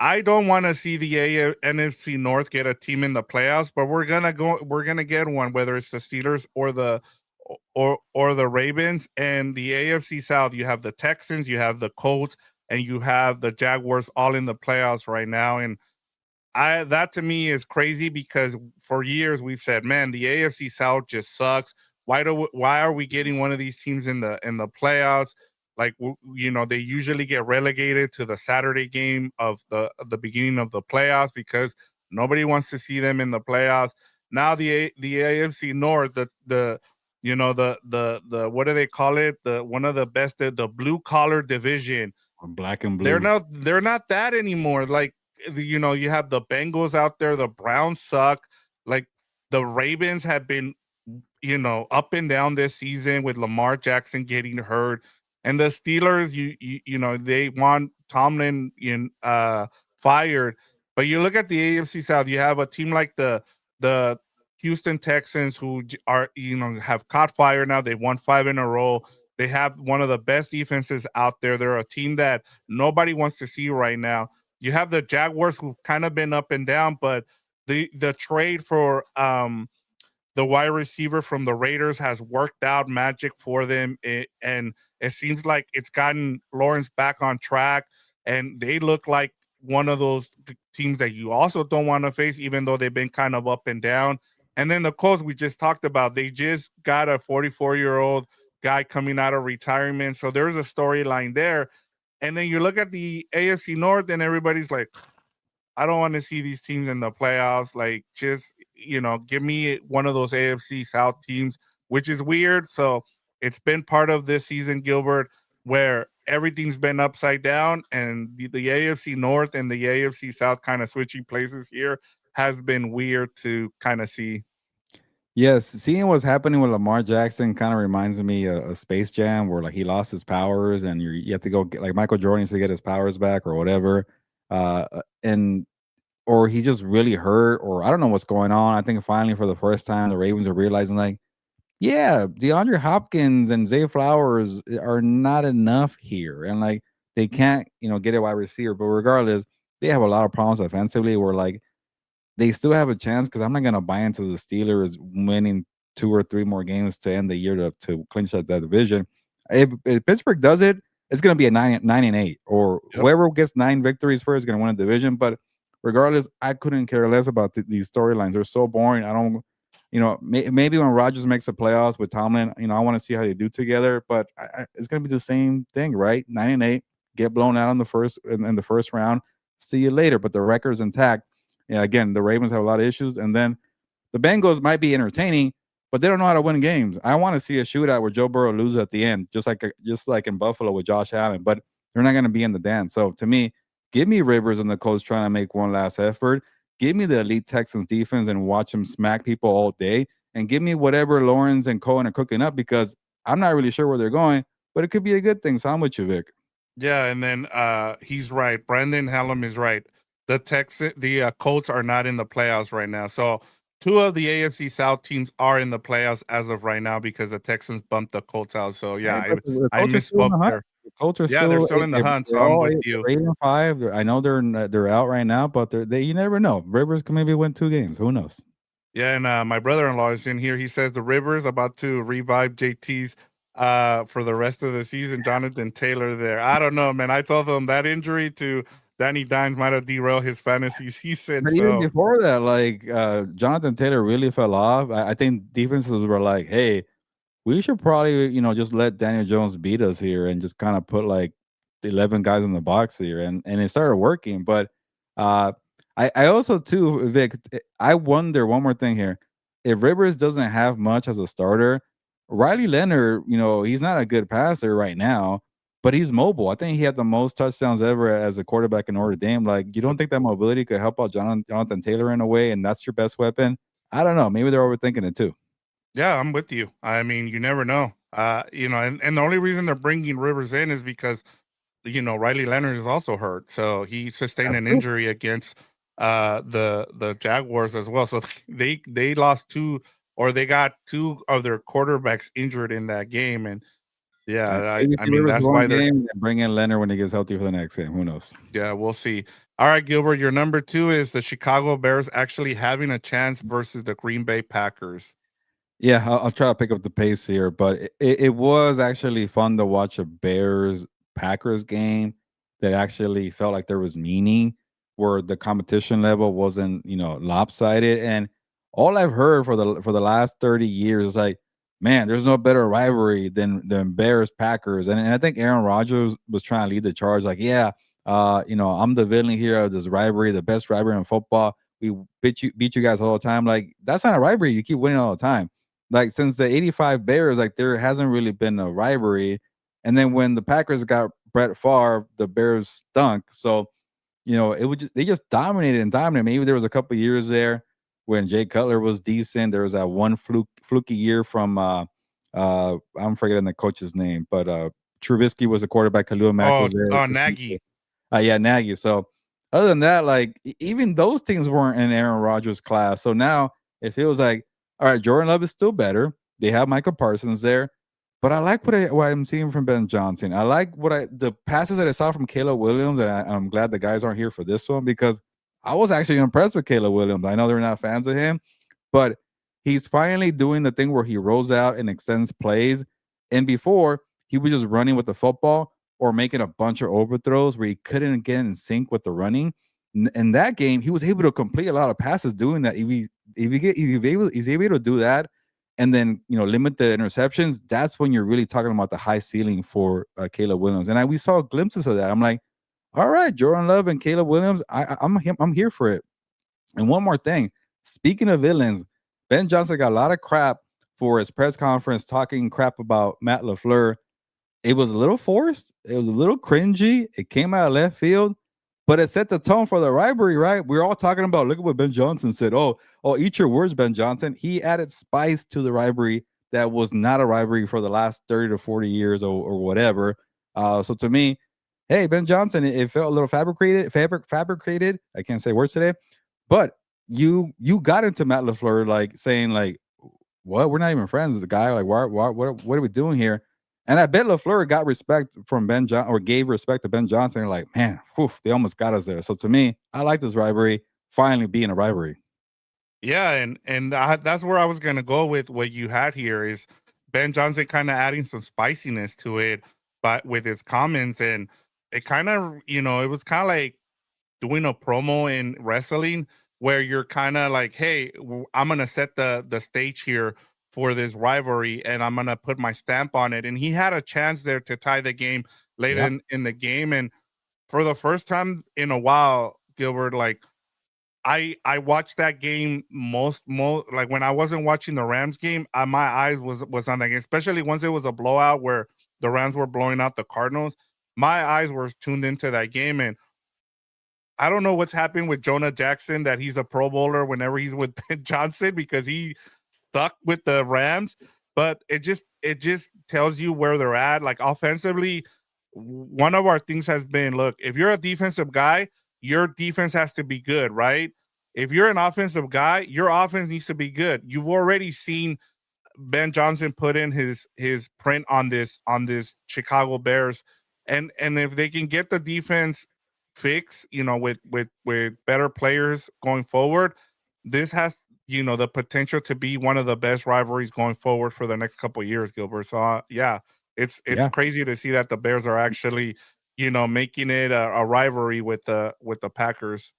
I don't want to see the NFC North get a team in the playoffs, but we're gonna get one, whether it's the Steelers or the Ravens. And the AFC South, you have the Texans, you have the Colts, and you have the Jaguars all in the playoffs right now. And I that to me is crazy because for years we've said, man, the AFC South just sucks. Why are we getting one of these teams in the playoffs? Like they usually get relegated to the Saturday game of the beginning of the playoffs because nobody wants to see them in the playoffs. Now the AFC North, the what do they call it? The one of the best, the blue collar division. black and blue. They're not that anymore. Like you have the Bengals out there, the Browns suck. Like the Ravens have been up and down this season with Lamar Jackson getting hurt. And the Steelers, they want Tomlin fired. But you look at the AFC South, you have a team like the Houston Texans who are have caught fire now. They've won 5 in a row. They have one of the best defenses out there. They're a team that nobody wants to see right now. You have the Jaguars who've kind of been up and down, but the trade for the wide receiver from the Raiders has worked out magic for them. And it seems like it's gotten Lawrence back on track. And they look like one of those teams that you also don't want to face, even though they've been kind of up and down. And then the Colts we just talked about, they just got a 44-year-old guy coming out of retirement. So there's a storyline there. And then you look at the AFC North and everybody's like, I don't want to see these teams in the playoffs. Like, just, give me one of those AFC South teams, which is weird. So it's been part of this season, Gilbert, where everything's been upside down, and the AFC North and the AFC South kind of switching places here has been weird to kind of see. Yes, seeing what's happening with Lamar Jackson kind of reminds me of Space Jam, where like he lost his powers, and you have to go get like Michael Jordan to get his powers back or whatever, and or he just really hurt, or I don't know what's going on. I think finally for the first time the Ravens are realizing like, yeah, DeAndre Hopkins and Zay Flowers are not enough here, and like they can't get a wide receiver. But regardless, they have a lot of problems offensively. Where like they still have a chance because I'm not gonna buy into the Steelers winning 2 or 3 more games to end the year to clinch that division. If Pittsburgh does it, it's gonna be a 9-8, or Yep. whoever gets 9 victories first is gonna win a division. But regardless, I couldn't care less about these storylines. They're so boring. I don't, maybe when Rodgers makes the playoffs with Tomlin, I want to see how they do together. But it's gonna be the same thing, right? 9-8, get blown out in the first round. See you later. But the record's intact. Yeah, again, the Ravens have a lot of issues, and then the Bengals might be entertaining, but they don't know how to win games. I want to see a shootout where Joe Burrow loses at the end, just like in Buffalo with Josh Allen. But they're not going to be in the dance. So to me, give me Rivers and the Colts trying to make one last effort. Give me the elite Texans defense and watch them smack people all day, and give me whatever Lawrence and Cohen are cooking up, because I'm not really sure where they're going, but it could be a good thing. So I'm with you, Vic. Yeah, and then he's right. Brandon Hallam is right. The Colts are not in the playoffs right now. So 2 of the AFC South teams are in the playoffs as of right now because the Texans bumped the Colts out. So Hey, yeah, but the I Colts are still in misspoke the hunt. there. The Colts are Yeah, they're still still in the hunt, so they're I'm all with 8, you. they're 8-5. I know they're out right now, but you never know. Rivers can maybe win 2 games. Who knows? Yeah, and my brother-in-law is in here. He says the Rivers about to revive JT's for the rest of the season. Jonathan Taylor there. I don't know, man. I told him that injury to Danny Dimes might have derailed his fantasy season. But even So before that, like Jonathan Taylor really fell off. I think defenses were like, "Hey, we should probably just let Daniel Jones beat us here and just kind of put like 11 guys in the box here," and it started working. But uh, I also too, Vic, I wonder one more thing here: if Rivers doesn't have much as a starter, Riley Leonard, he's not a good passer right now, but he's mobile. I think he had the most touchdowns ever as a quarterback in Notre Dame. Like, you don't think that mobility could help out Jonathan Taylor in a way, and that's your best weapon? I don't know. Maybe they're overthinking it too. yeah, I'm with you. I mean, you never know. And the only reason they're bringing Rivers in is because Riley Leonard is also hurt, so he sustained That's an true. injury against the Jaguars as well. So they lost or they got two of their quarterbacks injured in that game. And yeah, Maybe I see mean, Rivers that's one why they're, game and bring in Leonard when he gets healthy for the next game. Who knows? yeah, we'll see. All right, Gilbert, your number 2 is the Chicago Bears actually having a chance versus the Green Bay Packers. Yeah, I'll try to pick up the pace here, but it was actually fun to watch a Bears Packers game that actually felt like there was meaning, where the competition level wasn't, lopsided. And all I've heard for the last 30 years is like, man, there's no better rivalry than Bears Packers. And I think Aaron Rodgers was trying to lead the charge, like, yeah, I'm the villain here of this rivalry, the best rivalry in football. We beat you guys all the time. Like, that's not a rivalry. You keep winning all the time. Like, since the 85 Bears, like, there hasn't really been a rivalry. And then when the Packers got Brett Favre, the Bears stunk. So, they just dominated and dominated. Maybe there was a couple years there when Jay Cutler was decent. There was that one fluky year from I'm forgetting the coach's name, but Trubisky was a quarterback. Khalil Mack was there. Nagy. Yeah, Nagy. So other than that, like, even those teams weren't in Aaron Rodgers' class. So now it feels like, all right, Jordan Love is still better. They have Michael Parsons there. But I like what I'm seeing from Ben Johnson. I like the passes that I saw from Caleb Williams, and I'm glad the guys aren't here for this one, because I was actually impressed with Caleb Williams. I know they're not fans of him, but he's finally doing the thing where he rolls out and extends plays. And before, he was just running with the football or making a bunch of overthrows where he couldn't get in sync with the running. In that game, he was able to complete a lot of passes doing that. He's able to do that, and then limit the interceptions. That's when you're really talking about the high ceiling for Caleb Williams. And we saw glimpses of that. I'm like, all right, Jordan Love and Caleb Williams, I'm here for it. And one more thing, speaking of villains, Ben Johnson got a lot of crap for his press conference talking crap about Matt LaFleur. It was a little forced. It was a little cringy. It came out of left field, but it set the tone for the rivalry, right? We're all talking about, look at what Ben Johnson said. Oh, eat your words, Ben Johnson. He added spice to the rivalry that was not a rivalry for the last 30 to 40 years or whatever. So to me, hey, Ben Johnson, it felt a little fabricated. I can't say words today, but you got into Matt LaFleur, like, saying, like, what? We're not even friends with the guy. Like, what are we doing here? And I bet LaFleur got respect from Ben Johnson, or gave respect to Ben Johnson. Like, man, they almost got us there. So to me, I like this rivalry finally being a rivalry. Yeah, and that's where I was gonna go with what you had here is Ben Johnson kind of adding some spiciness to it, but with his comments, and it kind of it was kind of like doing a promo in wrestling where you're kind of like, hey, I'm gonna set the stage here for this rivalry, and I'm gonna put my stamp on it. And he had a chance there to tie the game late Yeah. in the game, and for the first time in a while, Gilbert, like, I watched that game most like when I wasn't watching the Rams game, my eyes was on that game, especially once it was a blowout where the Rams were blowing out the Cardinals. My eyes were tuned into that game, and I don't know what's happened with Jonah Jackson, that he's a Pro Bowler whenever he's with Ben Johnson, because he stuck with the Rams. But it just tells you where they're at. Like, offensively, one of our things has been, look, if you're a defensive guy, your defense has to be good, right? If you're an offensive guy, your offense needs to be good. You've already seen Ben Johnson put in his print on this Chicago Bears, and if they can get the defense fixed, with better players going forward, this has the potential to be one of the best rivalries going forward for the next couple of years, Gilbert. So yeah, it's Yeah. crazy to see that the Bears are actually making it a rivalry with the Packers.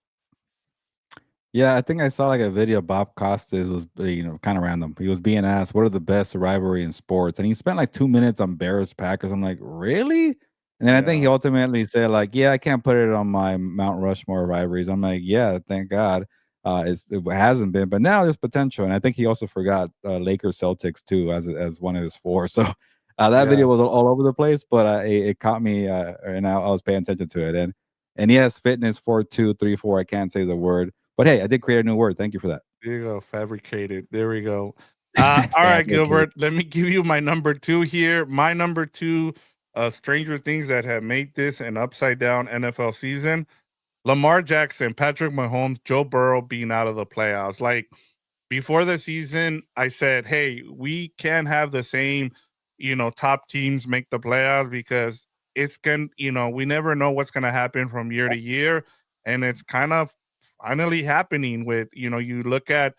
Yeah, I think I saw like a video. Bob Costas was, kind of random. He was being asked, what are the best rivalry in sports? And he spent like 2 minutes on Bears Packers. I'm like, really? And then I think he Yeah. ultimately said, like, yeah, I can't put it on my Mount Rushmore rivalries. I'm like, yeah, thank God. It hasn't been, but now there's potential. And I think he also forgot Lakers Celtics too as one of his four. So that Yeah. video was all over the place, but it caught me, and I was paying attention to it. And yes, fitness 4234. I can't say the word. But hey, I did create a new word. Thank you for that. There you go, fabricated. There we go. All right, Fabricated. Gilbert. Let me give you my number 2 here. My number 2, Stranger Things that have made this an upside down NFL season. Lamar Jackson, Patrick Mahomes, Joe Burrow being out of the playoffs. Like, before the season, I said, hey, we can't have the same, top teams make the playoffs because we never know what's going to happen from year to year. And it's kind of finally happening with, you look at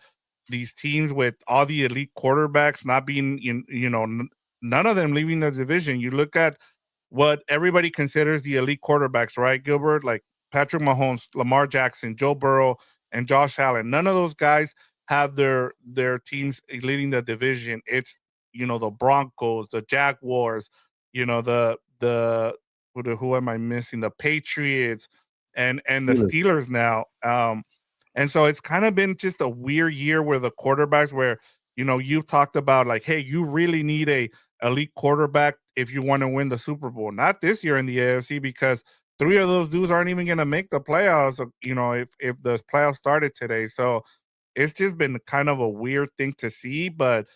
these teams with all the elite quarterbacks not being none of them leaving the division. You look at what everybody considers the elite quarterbacks, right, Gilbert? Like Patrick Mahomes, Lamar Jackson, Joe Burrow, and Josh Allen. None of those guys have their teams leading the division. It's the Broncos, the Jaguars, the who am I missing? The Patriots and the Steelers now. And so it's kind of been just a weird year where the quarterbacks where you've talked about like, hey, you really need a elite quarterback if you want to win the Super Bowl. Not this year in the AFC because three of those dudes aren't even going to make the playoffs, if the playoffs started today. So it's just been kind of a weird thing to see, but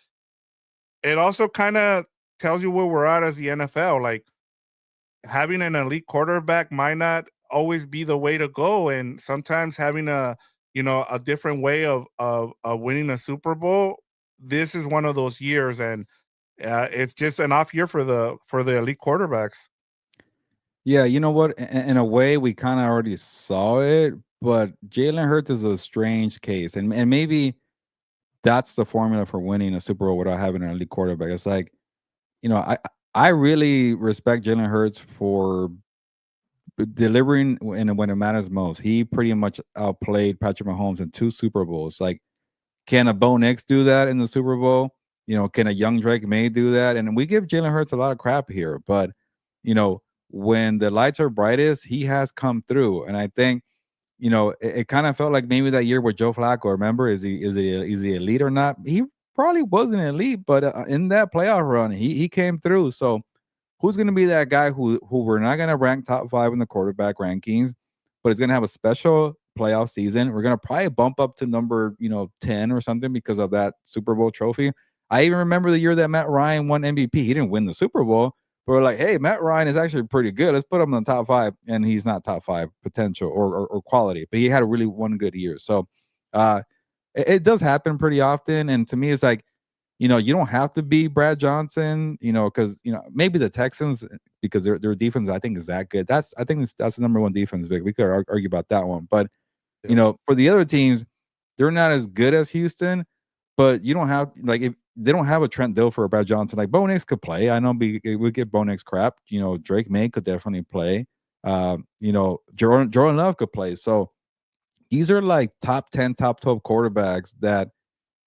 it also kind of tells you where we're at as the NFL. Like having an elite quarterback might not always be the way to go, and sometimes having a different way of winning a Super Bowl. This is one of those years, and it's just an off year for the elite quarterbacks. Yeah, you know what? In a way, we kind of already saw it, but Jalen Hurts is a strange case, and maybe that's the formula for winning a Super Bowl without having an elite quarterback. It's like, I really respect Jalen Hurts for delivering when it matters most. He pretty much outplayed Patrick Mahomes in 2 Super Bowls. Like, can a Bo Nix do that in the Super Bowl? Can a young Drake May do that? And we give Jalen Hurts a lot of crap here, but when the lights are brightest, he has come through. And I think, it kind of felt like maybe that year with Joe Flacco. Remember, is he elite or not? He probably wasn't elite, but in that playoff run, he came through. So who's going to be that guy who we're not going to rank top 5 in the quarterback rankings, but is going to have a special playoff season? We're going to probably bump up to number 10 or something because of that Super Bowl trophy. I even remember the year that Matt Ryan won MVP. He didn't win the Super Bowl, but we're like, hey, Matt Ryan is actually pretty good. Let's put him in the top 5, and he's not top 5 potential or quality, but he had a really one good year. So it does happen pretty often, and to me, it's like, you don't have to be Brad Johnson, because maybe the Texans, because their defense I think is that good. That's the number 1 defense. Big. We could argue about that one, but for the other teams, they're not as good as Houston. But you don't have if they don't have a Trent Dilfer or Brad Johnson. Like Bo Nix could play. I know we give Bo Nix crap. Drake May could definitely play. Jordan Love could play. So these are like top 10, top 12 quarterbacks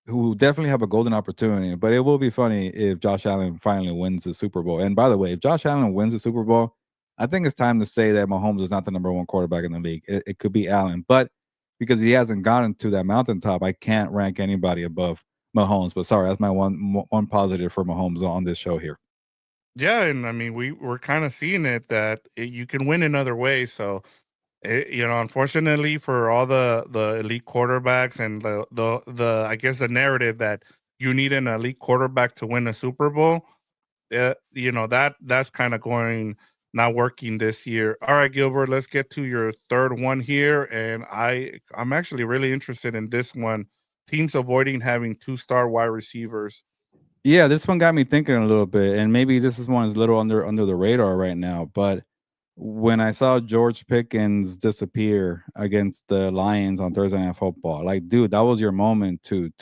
who definitely have a golden opportunity. But it will be funny if Josh Allen finally wins the Super Bowl. And by the way, if Josh Allen wins the Super Bowl, I think it's time to say that Mahomes is not the number 1 quarterback in the league. It could be Allen, but because he hasn't gotten to that mountaintop, I can't rank anybody above Mahomes. But sorry, that's my one positive for Mahomes on this show here. Yeah, and I mean we're kind of seeing it that you can win in other ways. So unfortunately for all the elite quarterbacks and the I guess the narrative that you need an elite quarterback to win a Super Bowl, that's kind of going not working this year. All right, Gilbert, let's get to your third one here, and I'm actually really interested in this one. Teams avoiding having 2-star wide receivers. Yeah, this one got me thinking a little bit, and maybe this is one is a little under the radar right now. But when I saw George Pickens disappear against the Lions on Thursday Night Football, like, dude, that was your moment to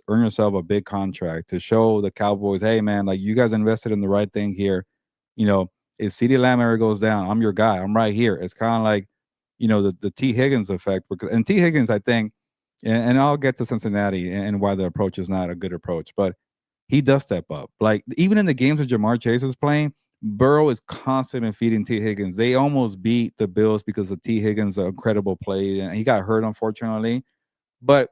earn yourself a big contract, to show the Cowboys, hey, man, like, you guys invested in the right thing here. If CeeDee Lamb ever goes down, I'm your guy. I'm right here. It's kind of like, the T. Higgins effect, because T. Higgins, I think, and I'll get to Cincinnati and why the approach is not a good approach, but he does step up. Like, even in the games that Jamar Chase is playing, Burrow is constantly feeding T. Higgins. They almost beat the Bills because of T. Higgins' incredible play, and he got hurt, unfortunately. But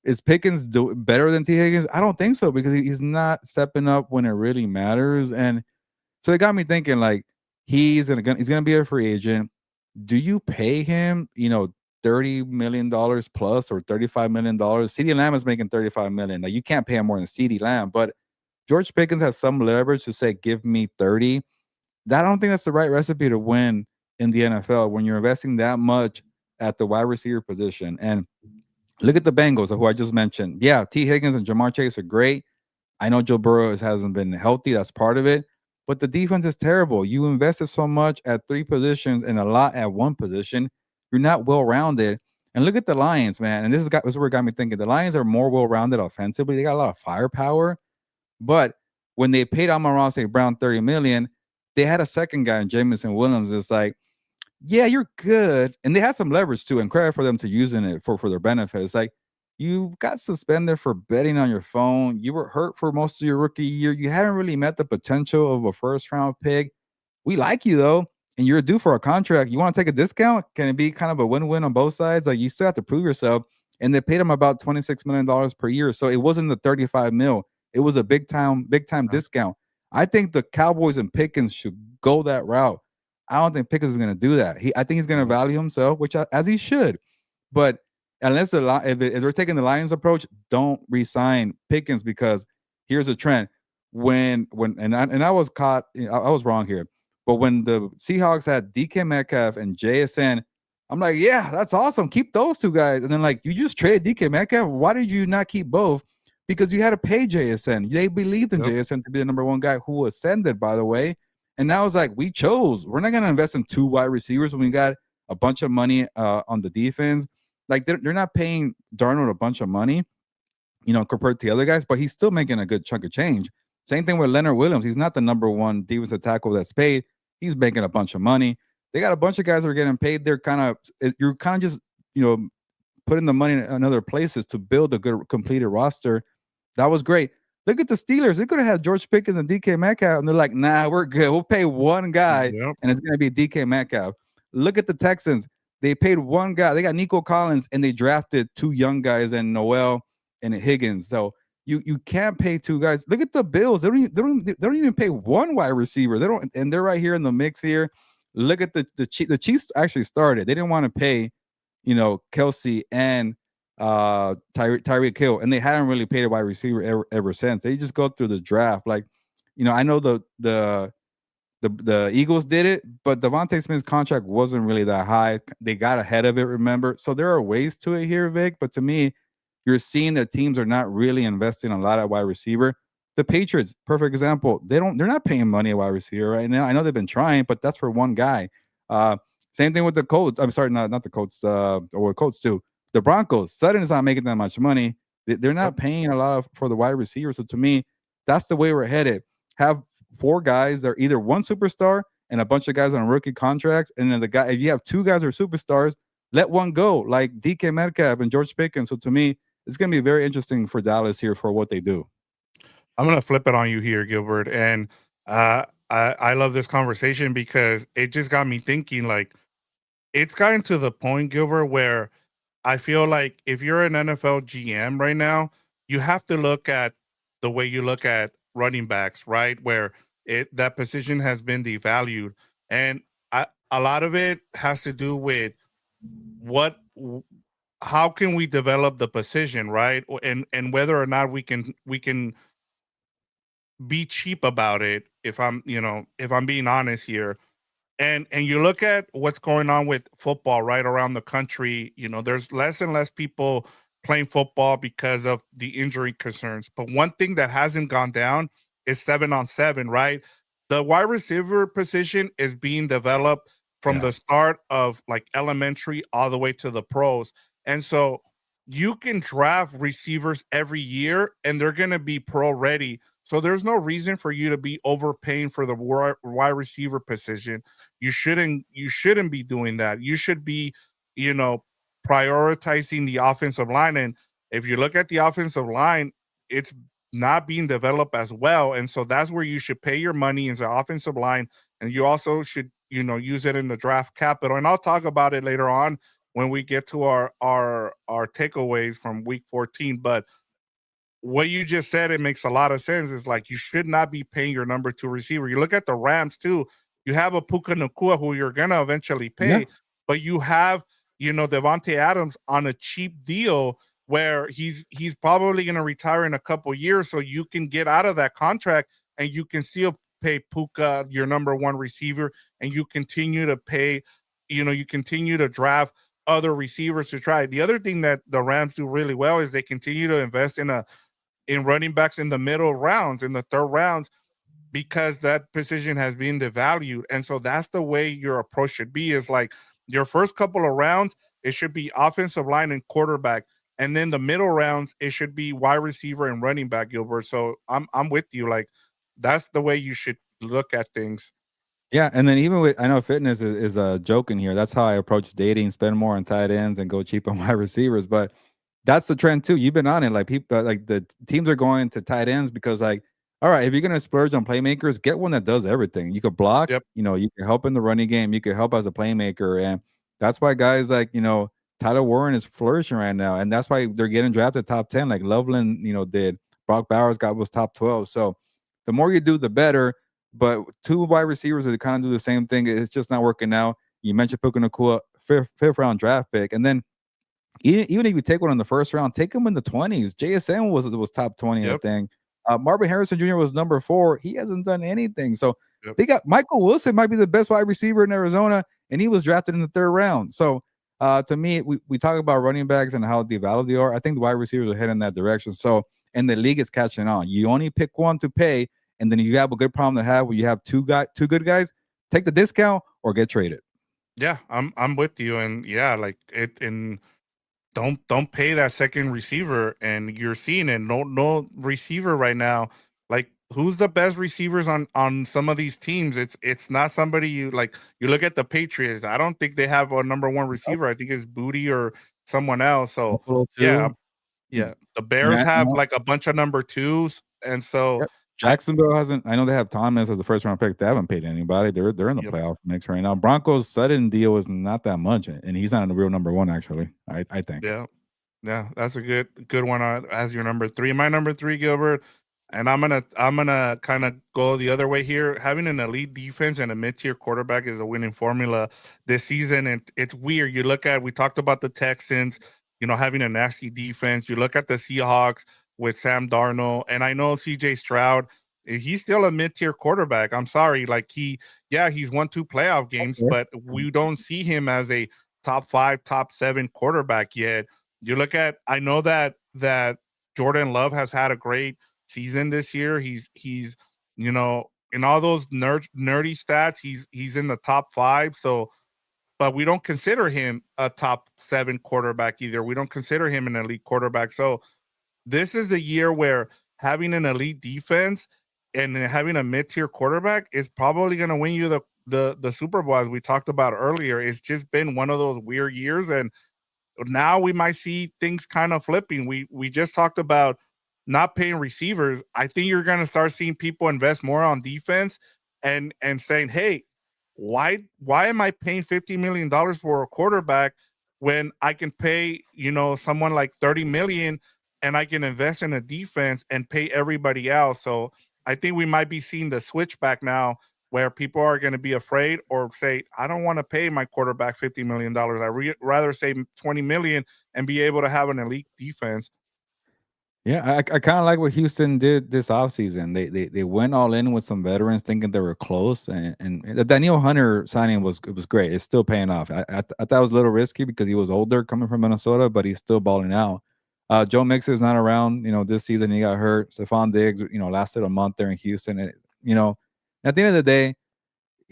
is Pickens better than T. Higgins? I don't think so, because he's not stepping up when it really matters. And so it got me thinking, like, he's gonna be a free agent. Do you pay him, $30 million plus or $35 million? CeeDee Lamb is making $35 million. Like, you can't pay him more than CeeDee Lamb, but George Pickens has some leverage to say, give me 30. I don't think that's the right recipe to win in the NFL when you're investing that much at the wide receiver position. And Look at the Bengals, who I just mentioned. Yeah, T. Higgins and Jamar Chase are great. I know Joe Burrow hasn't been healthy. That's part of it. But the defense is terrible. You invested so much at three positions and a lot at one position. You're not well rounded. And look at the Lions, man. And this is where it got me thinking. The Lions are more well rounded offensively. They got a lot of firepower. But when they paid Amon-Ra St. Brown $30 million, they had a second guy in Jamison Williams. It's like, yeah, you're good. And they had some leverage too, and credit for them to using it for their benefit. It's like you got suspended for betting on your phone. You were hurt for most of your rookie year. You haven't really met the potential of a first round pick. We like you though, and you're due for a contract. You want to take a discount? Can it be kind of a win-win on both sides? Like you still have to prove yourself. And they paid him about $26 million per year. So it wasn't the 35 mil. It was a big time discount. I think the Cowboys and Pickens should go that route. I don't think Pickens is going to do that. I think he's going to value himself, which as he should. But unless if they're taking the Lions approach, don't resign Pickens because here's a trend. I was caught. I was wrong here. But when the Seahawks had DK Metcalf and JSN, I'm like, yeah, that's awesome. Keep those two guys. And then like, you just traded DK Metcalf. Why did you not keep both? Because you had to pay JSN. They believed in JSN to be the number one guy who ascended, by the way. And now it's like, we chose. We're not going to invest in two wide receivers when we got a bunch of money on the defense. Like, they're not paying Darnold a bunch of money, compared to the other guys, but he's still making a good chunk of change. Same thing with Leonard Williams. He's not the number one defensive tackle that's paid. He's making a bunch of money. They got a bunch of guys that are getting paid. You're kind of just, putting the money in other places to build a good completed roster. That was great. Look at the Steelers. They could have had George Pickens and DK Metcalf, and they're like, nah, we're good. We'll pay one guy, and it's going to be DK Metcalf. Look at the Texans. They paid one guy. They got Nico Collins, and they drafted two young guys and Noel and Higgins. So you can't pay two guys. Look at the Bills. They don't even pay one wide receiver. And they're right here in the mix here. Look at the Chiefs actually started. They didn't want to pay, Kelsey and Tyreek Hill, and they haven't really paid a wide receiver ever since. They just go through the draft. Like, I know the Eagles did it, but Devontae Smith's contract wasn't really that high. They got ahead of it, remember? So there are ways to it here, Vic. But to me, you're seeing that teams are not really investing a lot at wide receiver. The Patriots, perfect example. They're not paying money at wide receiver right now. I know they've been trying, but that's for one guy. Same thing with the Colts. I'm sorry, not the Colts, or Colts too. The Broncos, Sutton is not making that much money. They're not paying a lot for the wide receiver. So to me, that's the way we're headed. Have four guys that are either one superstar and a bunch of guys on rookie contracts. And then if you have two guys who are superstars, let one go, like DK Metcalf and George Pickens. So to me, it's going to be very interesting for Dallas here for what they do. I'm going to flip it on you here, Gilbert. And I love this conversation because it just got me thinking, like, it's gotten to the point, Gilbert, where I feel like if you're an NFL GM right now, you have to look at the way you look at running backs, right? Where that position has been devalued. And a lot of it has to do with how can we develop the position, right? And whether or not we can be cheap about it, if I'm being honest here. And you look at what's going on with football right around the country, there's less and less people playing football because of the injury concerns. But one thing that hasn't gone down is 7-on-7, right? The wide receiver position is being developed from the start of like elementary all the way to the pros. And so you can draft receivers every year and they're going to be pro ready. So there's no reason for you to be overpaying for the wide receiver position. You shouldn't be doing that. You should be, prioritizing the offensive line. And if you look at the offensive line, it's not being developed as well. And so that's where you should pay your money in the offensive line. And you also should, use it in the draft capital. And I'll talk about it later on when we get to our takeaways from week 14. But what you just said, it makes a lot of sense. It's like you should not be paying your number two receiver. You look at the Rams too. You have a Puka Nacua who you're gonna eventually pay, but you have Devontae Adams on a cheap deal where he's probably gonna retire in a couple years, so you can get out of that contract and you can still pay Puka your number one receiver, and you continue to pay. You continue to draft other receivers to try. The other thing that the Rams do really well is they continue to invest in running backs in the middle rounds, in the third rounds, because that position has been devalued. And so that's the way your approach should be, is like your first couple of rounds, it should be offensive line and quarterback. And then the middle rounds, it should be wide receiver and running back, Gilbert. So I'm with you. Like that's the way you should look at things. Yeah, and then even with I know fitness is a joke in here. That's how I approach dating: spend more on tight ends and go cheap on wide receivers. But that's the trend too. You've been on it. Like people, like the teams are going to tight ends because, like, all right, if you're gonna splurge on playmakers, get one that does everything. You could block, Yep. you can help in the running game, you can help as a playmaker, and that's why guys like Tyler Warren is flourishing right now, and that's why they're getting drafted top 10, like Loveland, did. Brock Bowers was top 12. So the more you do, the better. But two wide receivers that kind of do the same thing, it's just not working out. You mentioned Puka Nacua, fifth round draft pick, and then even if you take one in the first round, take him in the 20s. JSN was top 20, Yep. I think. Marvin Harrison Jr. was number 4. He hasn't done anything. So Yep. they got Michael Wilson, might be the best wide receiver in Arizona, and he was drafted in the 3rd round. So to me, we talk about running backs and how devalued they are. I think the wide receivers are heading in that direction. So, and the league is catching on. You only pick one to pay, and then if you have a good problem to have where you have two good guys, take the discount or get traded. Yeah, I'm with you. And yeah, like it in don't pay that second receiver, and you're seeing it. No receiver right now. Like who's the best receivers on some of these teams? It's not somebody you like. You look at the Patriots. I don't think they have a number one receiver. I think it's Booty or someone else. So Buffalo yeah, too. yeah. The Bears Matt, have like a bunch of number 2s, and so yep. I Jacksonville hasn't. I know they have Thomas as a first round pick. They haven't paid anybody. They're in the yep. playoff mix right now. Broncos' Sutton deal is not that much, and he's not a real number 1 actually. I think. Yeah. Yeah, that's a good one as your number 3. My number 3, Gilbert, and I'm gonna kind of go the other way here. Having an elite defense and a mid-tier quarterback is a winning formula this season. And it's weird. We talked about the Texans, having a nasty defense. You look at the Seahawks with Sam Darnold, and I know CJ Stroud, he's still a mid-tier quarterback. I'm sorry, like he's won 2 playoff games, Okay. but we don't see him as a top 5, top 7 quarterback yet. You look at, I know that Jordan Love has had a great season this year. He's in all those nerdy stats, he's in the top 5. So, but we don't consider him a top 7 quarterback either. We don't consider him an elite quarterback. So this is the year where having an elite defense and having a mid-tier quarterback is probably going to win you the Super Bowl, as we talked about earlier. It's just been one of those weird years, and now we might see things kind of flipping. We just talked about not paying receivers. I think you're going to start seeing people invest more on defense and saying, "Hey, why am I paying $50 million for a quarterback when I can pay, someone like 30 million and I can invest in a defense and pay everybody else?" So I think we might be seeing the switch back now, where people are going to be afraid or say, I don't want to pay my quarterback $50 million. I rather save 20 million and be able to have an elite defense. Yeah, I kind of like what Houston did this offseason. They went all in with some veterans, thinking they were close, and the Daniel Hunter signing was great. It's still paying off. I thought it was a little risky because he was older, coming from Minnesota, but he's still balling out. Joe Mixon is not around. This season he got hurt. Stephon Diggs, lasted a month there in Houston. At the end of the day,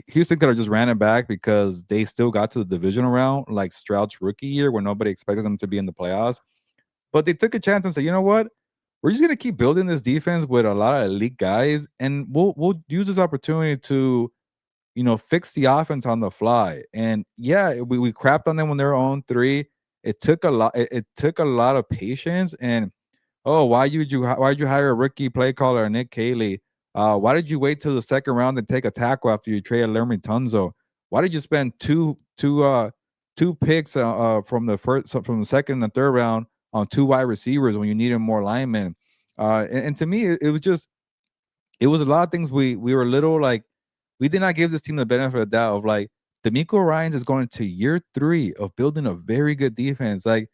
Houston could have just ran it back because they still got to the divisional round, like Stroud's rookie year, where nobody expected them to be in the playoffs. But they took a chance and said, you know what? We're just gonna keep building this defense with a lot of elite guys, and we'll use this opportunity to, fix the offense on the fly. And yeah, we crapped on them when they were on 3. It took a lot. It took a lot of patience. And why did you hire a rookie play caller, Nick Caley? Why did you wait till the 2nd round and take a tackle after you traded Lermy Tunzo? Why did you spend two picks from the 2nd and the 3rd round on 2 wide receivers when you needed more linemen? And to me, it was a lot of things. We were a little like, we did not give this team the benefit of the doubt of like, D'Amico Ryans is going to year 3 of building a very good defense. Like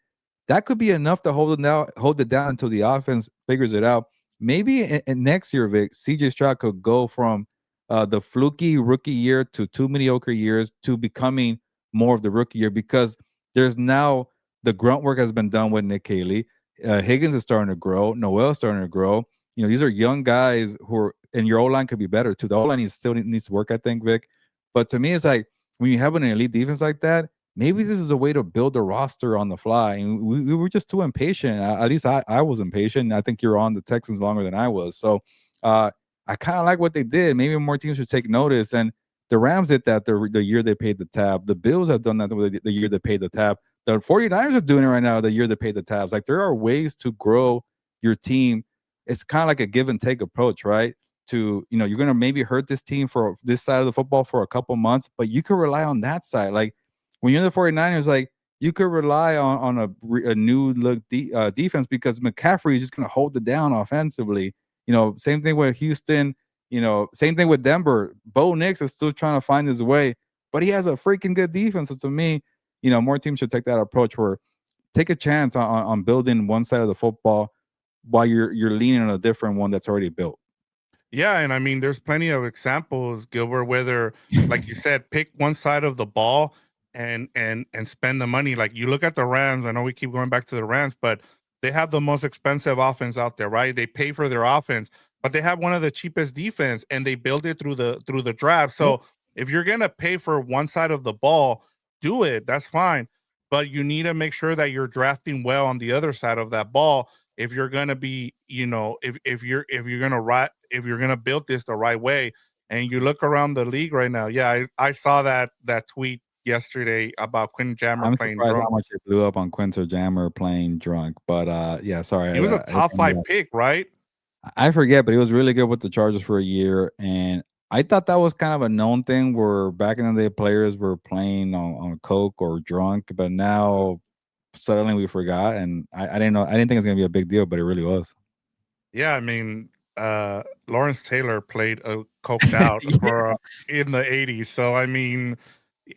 that could be enough to hold it down until the offense figures it out. Maybe in next year, Vic, CJ Stroud could go from the fluky rookie year to 2 mediocre years to becoming more of the rookie year, because there's now the grunt work has been done with Nick Caley. Higgins is starting to grow. Noel's starting to grow. These are young guys who are, and your O line could be better too. The O line still needs to work, I think, Vic. But to me, it's like when you have an elite defense like that, maybe this is a way to build a roster on the fly. And we were just too impatient. At least I was impatient. I think you're on the Texans longer than I was. So I kind of like what they did. Maybe more teams should take notice. And the Rams did that the year they paid the tab. The Bills have done that the year they paid the tab. The 49ers are doing it right now the year they paid the tabs. Like, there are ways to grow your team. It's kind of like a give and take approach, right? You're going to maybe hurt this team for this side of the football for a couple months, but you can rely on that side. Like, when you're the 49ers, like, you could rely on a new look defense, because McCaffrey is just going to hold it down offensively. Same thing with Houston. Same thing with Denver. Bo Nix is still trying to find his way, but he has a freaking good defense. So to me, more teams should take that approach where take a chance on building one side of the football while you're leaning on a different one that's already built. Yeah, and I mean, there's plenty of examples, Gilbert, whether, like you said, pick one side of the ball and spend the money. Like, you look at the Rams. I know we keep going back to the Rams, but they have the most expensive offense out there, right? They pay for their offense, but they have one of the cheapest defense, and they build it through the draft. So if you're gonna pay for one side of the ball, do it. That's fine, but you need to make sure that you're drafting well on the other side of that ball. If you're gonna be, if you're gonna build this the right way. And you look around the league right now. Yeah, I saw that tweet yesterday about Quinn Jammer I'm playing surprised drunk. how much it blew up on Quinter Jammer playing drunk. But yeah, sorry. He was a top 5 pick, right? I forget, but he was really good with the Chargers for a year. And I thought that was kind of a known thing where back in the day players were playing on coke or drunk, but now suddenly we forgot. And I didn't know. I didn't think it was going to be a big deal, but it really was. Yeah, I mean, Lawrence Taylor played coked out for in the 80s. So I mean,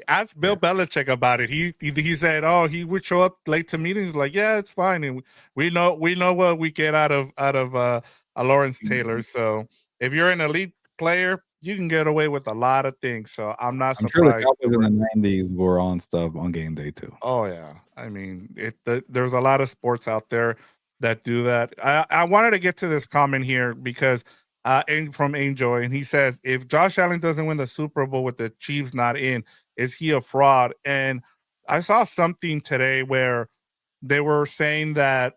ask Bill Belichick about it. He said, "Oh, he would show up late to meetings." Like, yeah, it's fine, and we know what we get out of a Lawrence Taylor. So if you're an elite player, you can get away with a lot of things. So I'm not I'm sure the surprised. Cowboys in the '90s were on stuff on game day too. Oh yeah, I mean, there's a lot of sports out there that do that. I wanted to get to this comment here because from Angel, and he says, if Josh Allen doesn't win the Super Bowl with the Chiefs not in, is he a fraud? And I saw something today where they were saying that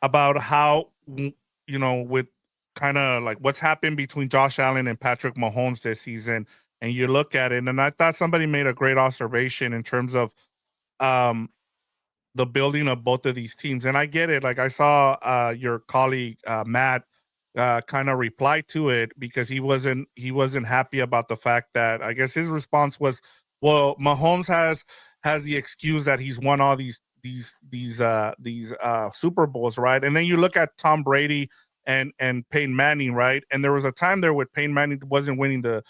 about how, with kind of like what's happened between Josh Allen and Patrick Mahomes this season, and you look at it, and I thought somebody made a great observation in terms of the building of both of these teams. And I get it. Like, I saw your colleague Matt kind of reply to it because he wasn't happy about the fact that, I guess his response was, well, Mahomes has the excuse that he's won all these Super Bowls, right? And then you look at Tom Brady and Peyton Manning, right? And there was a time there with Peyton Manning wasn't winning the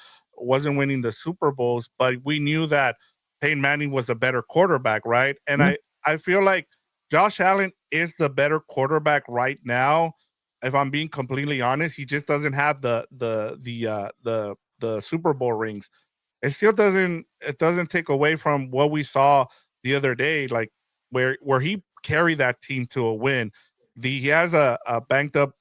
Super Bowls, but we knew that Peyton Manning was a better quarterback, right? And I feel like Josh Allen is the better quarterback right now. If I'm being completely honest, he just doesn't have the Super Bowl rings. It still doesn't take away from what we saw the other day, like where he carried that team to a win. He has a banked up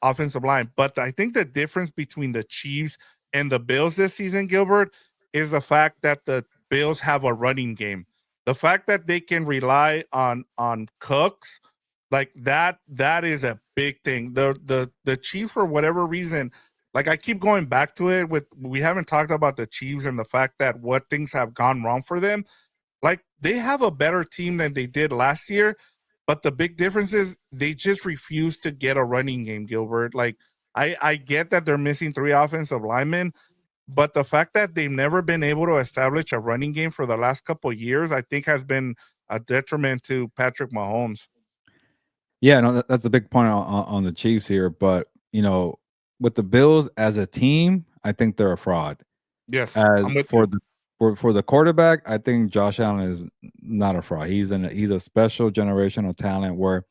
offensive line, but I think the difference between the Chiefs and the Bills this season, Gilbert, is the fact that the Bills have a running game. The fact that they can rely on Cooks, like that is a big thing. The Chiefs, for whatever reason, like I keep going back to it, we haven't talked about the Chiefs and the fact that what things have gone wrong for them. Like, they have a better team than they did last year, but the big difference is they just refuse to get a running game, Gilbert. Like, I get that they're missing 3 offensive linemen, but the fact that they've never been able to establish a running game for the last couple of years, I think has been a detriment to Patrick Mahomes. Yeah, no, that's a big point on the Chiefs here. But, with the Bills as a team, I think they're a fraud. Yes, As I'm with for you. for the quarterback, I think Josh Allen is not a fraud. He's a special generational talent where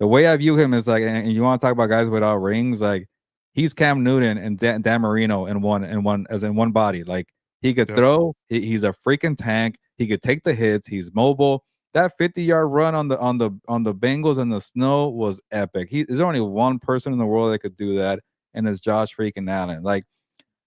the way I view him is like, and you want to talk about guys without rings, like he's Cam Newton and Dan Marino in one as in one body. Like, He could Yep. throw. He's a freaking tank. He could take the hits. He's mobile. That 50-yard run on the Bengals in the snow was epic. There's only one person in the world that could do that, and it's Josh freaking Allen. Like,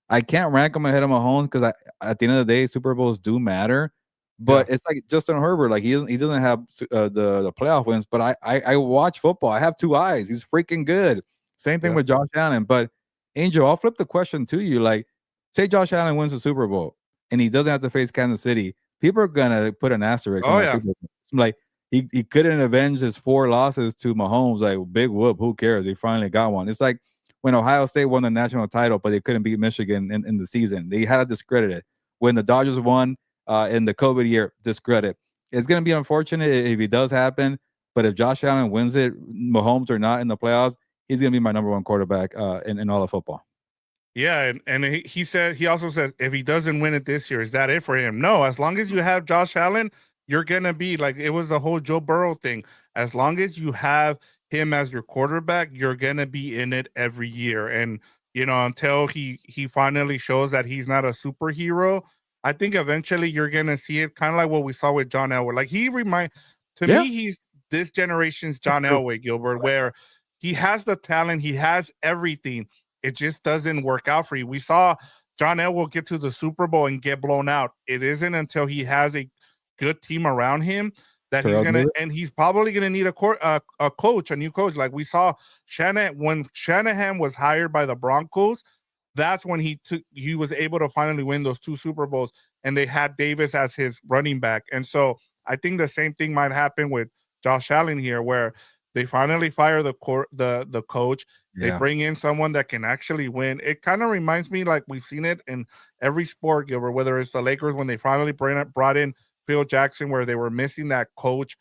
I can't rank him ahead of Mahomes because at the end of the day, Super Bowls do matter. Yeah. But it's like Justin Herbert, like he doesn't have the playoff wins, but I watch football. I have two eyes. He's freaking good. Same thing Yep. with Josh Allen. But Angel, I'll flip the question to you. Like, say Josh Allen wins the Super Bowl and he doesn't have to face Kansas City. People are gonna put an asterisk on Oh that yeah. Super Bowl. It's like he couldn't avenge his 4 losses to Mahomes. Like, big whoop. Who cares? He finally got one. It's like when Ohio State won the national title, but they couldn't beat Michigan in the season. They had to discredit it. When the Dodgers won in the COVID year, discredit. It's going to be unfortunate if it does happen, but if Josh Allen wins it, Mahomes or not in the playoffs, he's going to be my number one quarterback in all of football. Yeah, and he also says if he doesn't win it this year, is that it for him? No, as long as you have Josh Allen, you're gonna be like it was the whole Joe Burrow thing. As long as you have him as your quarterback, you're gonna be in it every year. And until he finally shows that he's not a superhero, I think eventually you're gonna see it kind of like what we saw with John Elway. Like to Yeah. me, he's this generation's John Elway, Gilbert, where he has the talent, he has everything, it just doesn't work out for you. We saw John Elway get to the Super Bowl and get blown out. It isn't until he has a good team around him that he's probably gonna need a coach, a new coach. Like we saw when Shanahan was hired by the Broncos, that's when he was able to finally win those 2 Super Bowls, and they had Davis as his running back. And so I think the same thing might happen with Josh Allen here, where they finally fire the coach. They Yeah. bring in someone that can actually win. It kind of reminds me like we've seen it in every sport, Gilbert, whether it's the Lakers when they finally brought in Phil Jackson, where they were missing that coach.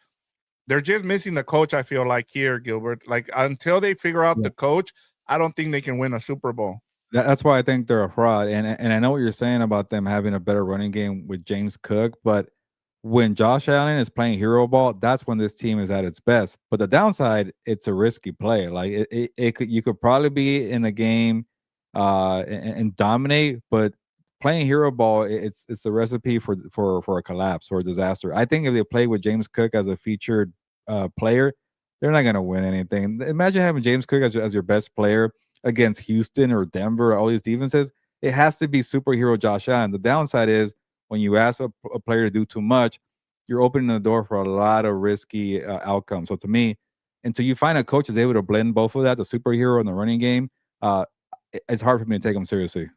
They're just missing the coach, I feel like here, Gilbert. Like until they figure out the coach, I don't think they can win a Super Bowl. That's why I think they're a fraud. And I know what you're saying about them having a better running game with James Cook, but when Josh Allen is playing hero ball, that's when this team is at its best. But the downside, it's a risky play. Like you could probably be in a game and dominate, but playing hero ball, it's a recipe for a collapse or a disaster. I think if they play with James Cook as a featured player, they're not going to win anything. Imagine having James Cook as your best player against Houston or Denver, all these defenses. It has to be superhero Josh Allen. The downside is when you ask a player to do too much, you're opening the door for a lot of risky outcomes. So to me, until you find a coach that's able to blend both of that, the superhero and the running game, it's hard for me to take them seriously.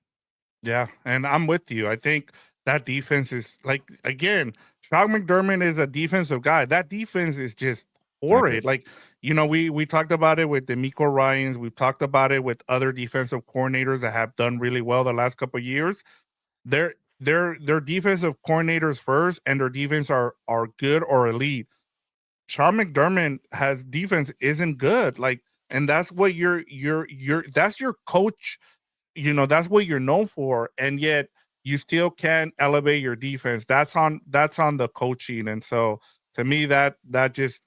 Yeah, and I'm with you. I think that defense is like again, Sean McDermott is a defensive guy. That defense is just Exactly. horrid. Like, we talked about it with D'Amico Ryans. We've talked about it with other defensive coordinators that have done really well the last couple of years. Their defensive coordinators first, and their defense are good or elite. Sean McDermott has defense isn't good. Like, and that's what that's your coach, that's what you're known for, and yet you still can't elevate your defense. That's on the coaching. And so to me, that just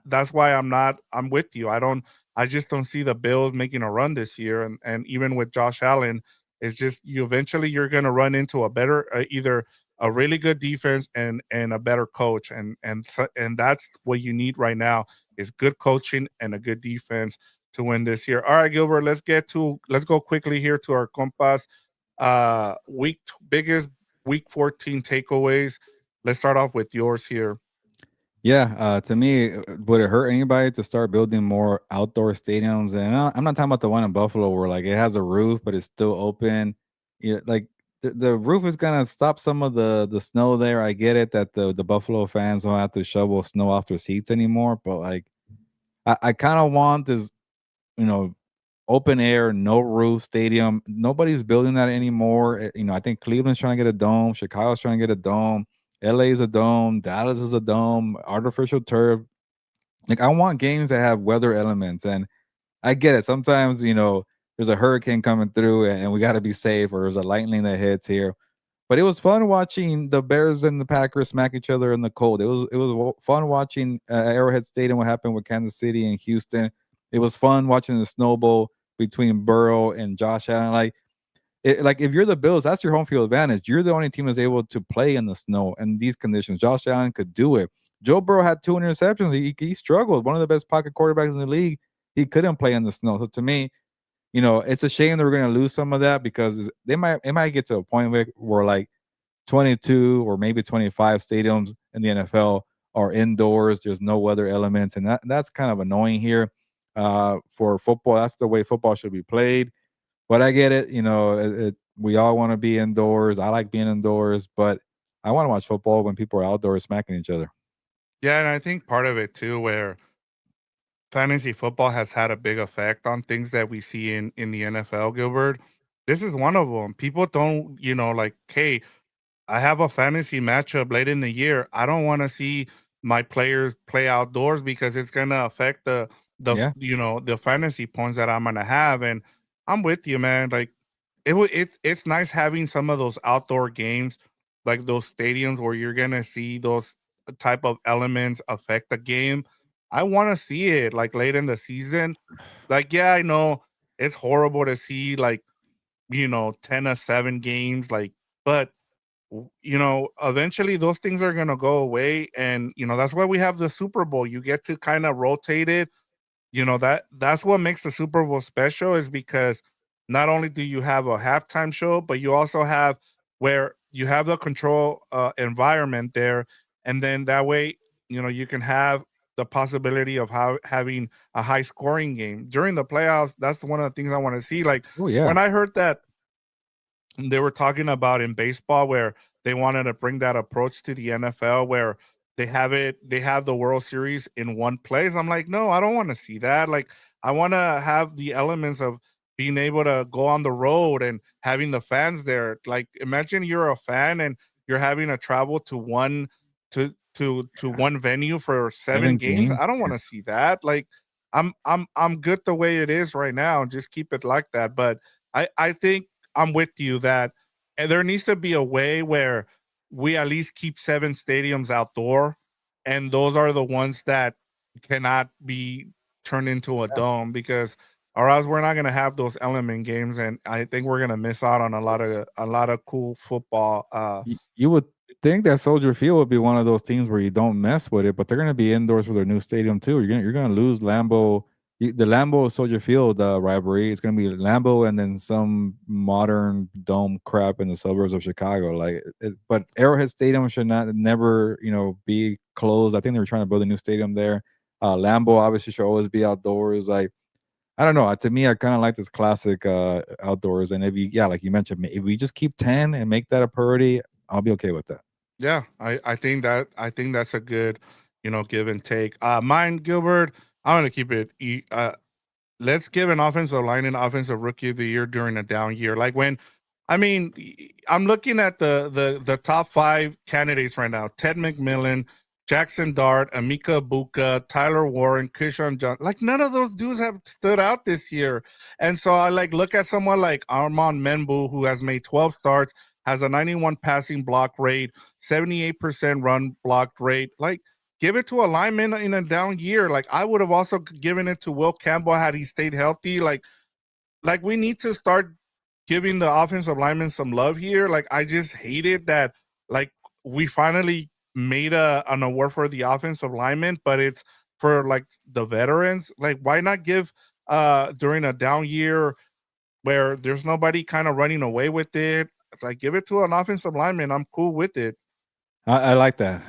that's why I'm with you. I just don't see the Bills making a run this year. And even with Josh Allen, it's just you're going to run into a better either a really good defense and a better coach. And that's what you need right now is good coaching and a good defense to win this year. All right, Gilbert, let's go quickly here to our Compas biggest week 14 takeaways. Let's start off with yours here. Yeah, to me, would it hurt anybody to start building more outdoor stadiums? And I'm not talking about the one in Buffalo where like it has a roof but it's still open. Like the roof is gonna stop some of the snow there. I get it that the Buffalo fans don't have to shovel snow off their seats anymore, but like I kind of want this, you know, open air, no roof stadium. Nobody's building that anymore. I think Cleveland's trying to get a dome. Chicago's trying to get a dome. LA is a dome. Dallas is a dome. Artificial turf. Like I want games that have weather elements, and I get it. Sometimes there's a hurricane coming through, and we got to be safe, or there's a lightning that hits here. But it was fun watching the Bears and the Packers smack each other in the cold. It was fun watching Arrowhead Stadium. What happened with Kansas City and Houston? It was fun watching the snowball between Burrow and Josh Allen. Like like if you're the Bills, that's your home field advantage. You're the only team that's able to play in the snow in these conditions. Josh Allen could do it. Joe Burrow had 2 interceptions. He struggled. One of the best pocket quarterbacks in the league. He couldn't play in the snow. So to me, it's a shame that we're going to lose some of that because it might get to a point where like 22 or maybe 25 stadiums in the NFL are indoors. There's no weather elements, and that's kind of annoying here. For football, that's the way football should be played. But I get it. We all want to be indoors. I like being indoors, but I want to watch football when people are outdoors smacking each other. Yeah, and I think part of it too, where fantasy football has had a big effect on things that we see in the NFL, Gilbert. This is one of them. People don't, like, hey, I have a fantasy matchup late in the year. I don't want to see my players play outdoors because it's going to affect Yeah. the fantasy points that I'm going to have. And I'm with you, man. Like it's nice having some of those outdoor games, like those stadiums where you're going to see those type of elements affect the game. I want to see it like late in the season. Like, yeah, I know it's horrible to see like, 10-7 games, like, but eventually those things are going to go away. And, that's why we have the Super Bowl. You get to kind of rotate it. That's what makes the Super Bowl special is because not only do you have a halftime show, but you also have where you have the control environment there. And then that way, you can have the possibility of having a high scoring game during the playoffs. That's one of the things I want to see. Like Oh yeah. when I heard that they were talking about in baseball where they wanted to bring that approach to the NFL where they have the World Series in one place. I'm like, no, I don't want to see that. Like, I want to have the elements of being able to go on the road and having the fans there. Like, imagine you're a fan and you're having to travel to one venue for 7 7 games. games. I don't want to see that. Like, I'm good the way it is right now. Just keep it like that. But I think I'm with you that there needs to be a way where we at least keep 7 stadiums outdoor, and those are the ones that cannot be turned into a dome because or else we're not going to have those element games, and I think we're going to miss out on a lot of cool football. You would think that Soldier Field would be one of those teams where you don't mess with it, but they're going to be indoors for their new stadium too. You're going to lose Lambeau, the Lambeau Soldier Field rivalry. It's going to be Lambeau and then some modern dome crap in the suburbs of Chicago. But Arrowhead Stadium should never be closed. I think they were trying to build a new stadium there. Lambeau obviously should always be outdoors. Like I don't know. To me, I kind of like this classic outdoors. And like you mentioned, if we just keep 10 and make that a priority, I'll be okay with that. Yeah, I think that's a good, give and take. Mine, Gilbert, I'm gonna keep it. Let's give an offensive line and offensive rookie of the year during a down year. Like I mean, I'm looking at the top 5 candidates right now: Ted McMillan, Jackson Dart, Amika Buka, Tyler Warren, Krishan John. Like none of those dudes have stood out this year, and so I look at someone like Armand Menbu who has made 12 starts, has a 91 passing block rate, 78% run blocked rate. Like give it to a lineman in a down year. Like I would have also given it to Will Campbell had he stayed healthy. Like we need to start giving the offensive linemen some love here. Like I just hated that. Like we finally made an award for the offensive linemen, but it's for like the veterans. Like why not give during a down year where there's nobody kind of running away with it? Like give it to an offensive lineman. I'm cool with it. I like that.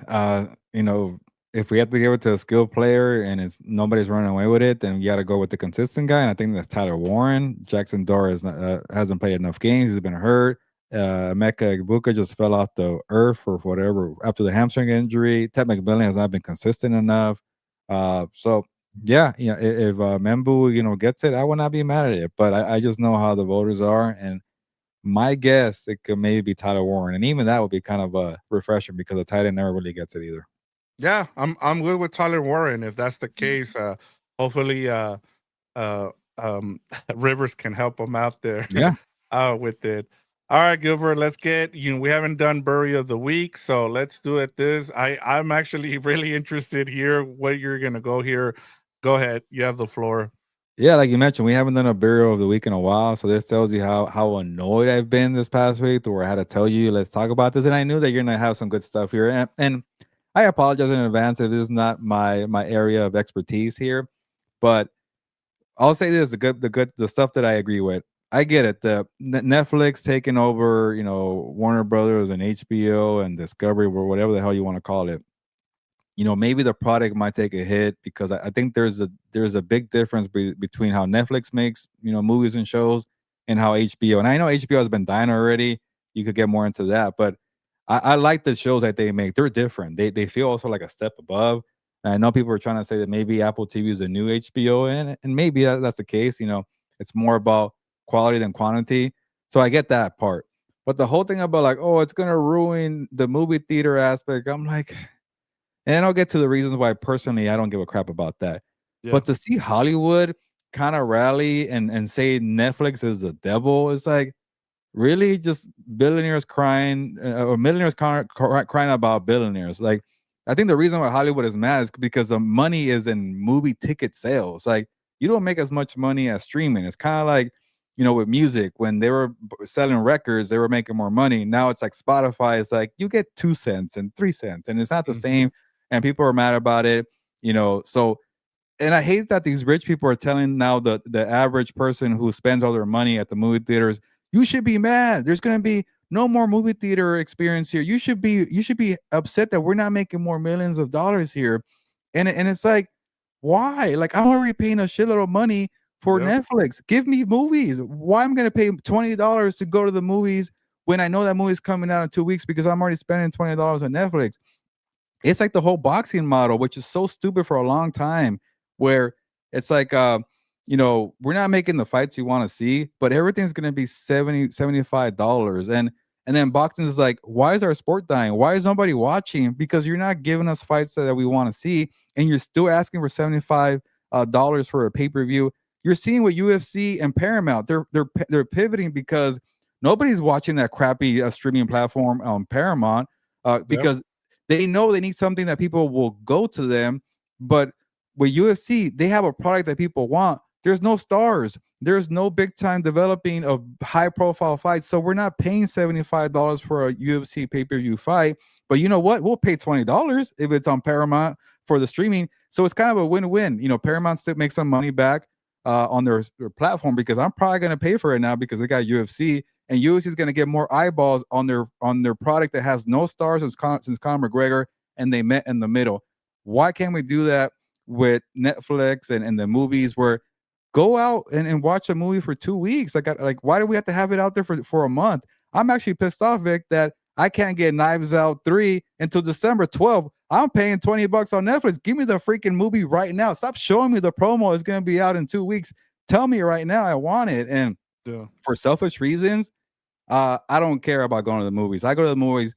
If we have to give it to a skilled player and it's nobody's running away with it, then you got to go with the consistent guy. And I think that's Tyler Warren. Jackson Dart hasn't played enough games. He's been hurt. Mecca Ibuka just fell off the earth or whatever after the hamstring injury. Ted McMillan has not been consistent enough. So yeah, if Membu gets it, I would not be mad at it. But I just know how the voters are, and my guess it could maybe be Tyler Warren, and even that would be kind of refreshing because the tight end never really gets it either. Yeah, I'm good with Tyler Warren if that's the case. Hopefully, uh, Rivers can help him out there. Yeah. With it. All right, Gilbert, let's get we haven't done Bury of the Week, so let's do it. I'm actually really interested here. What you're gonna go here? Go ahead, you have the floor. Yeah, like you mentioned, we haven't done a burial of the week in a while, so this tells you how annoyed I've been this past week, to where I had to tell you, let's talk about this, and I knew that you're gonna have some good stuff here, and I apologize in advance if this is not my area of expertise here, but I'll say this: the stuff that I agree with. I get it. The Netflix taking over, Warner Brothers and HBO and Discovery, or whatever the hell you want to call it. Maybe the product might take a hit, because I think there's a big difference between how Netflix makes movies and shows, and how HBO. And I know HBO has been dying already. You could get more into that, but I like the shows that they make. They're different. They feel also like a step above. And I know people are trying to say that maybe Apple TV is a new HBO, and maybe that's the case. It's more about quality than quantity. So I get that part. But the whole thing about, like, oh, it's gonna ruin the movie theater aspect, I'm like, and I'll get to the reasons why personally I don't give a crap about that. Yeah. But to see Hollywood kind of rally and say Netflix is the devil is like, really, just billionaires crying, or millionaires crying about billionaires. Like, I think the reason why Hollywood is mad is because the money is in movie ticket sales. Like, you don't make as much money as streaming. It's kind of like, with music, when they were selling records, they were making more money. Now it's like Spotify. It's like you get 2 cents and 3 cents, and it's not the Mhm. same. And people are mad about it. So, and I hate that these rich people are telling now the average person who spends all their money at the movie theaters, you should be mad. There's gonna be no more movie theater experience here. You should be upset that we're not making more millions of dollars here. And it's like, why? Like, I'm already paying a shitload of money for Yep. Netflix. Give me movies. Why I'm gonna pay $20 to go to the movies when I know that movie's coming out in 2 weeks, because I'm already spending $20 on Netflix? It's like the whole boxing model, which is so stupid for a long time, where it's like, we're not making the fights you want to see, but everything's going to be 70 $75. And then boxing is like, why is our sport dying? Why is nobody watching? Because you're not giving us fights that we want to see, and you're still asking for $75 for a pay-per-view. You're seeing with UFC and Paramount, they're pivoting, because nobody's watching that crappy streaming platform on Paramount, Yep. because they know they need something that people will go to them. But with UFC, they have a product that people want. There's no stars. There's no big time developing of high profile fights. So we're not paying $75 for a UFC pay per view fight. But you know what? We'll pay $20 if it's on Paramount for the streaming. So it's kind of a win win. Paramount still makes some money back on their platform, because I'm probably going to pay for it now because they got UFC, and UFC is going to get more eyeballs on their product that has no stars since Conor McGregor, and they met in the middle. Why can't we do that with Netflix and the movies, where go out and watch a movie for 2 weeks? Like, why do we have to have it out there for a month? I'm actually pissed off, Vic, that I can't get Knives Out 3 until December 12th. I'm paying $20 on Netflix. Give me the freaking movie right now. Stop showing me the promo. It's going to be out in 2 weeks. Tell me right now I want it. And Yeah. for selfish reasons, I don't care about going to the movies. I go to the movies,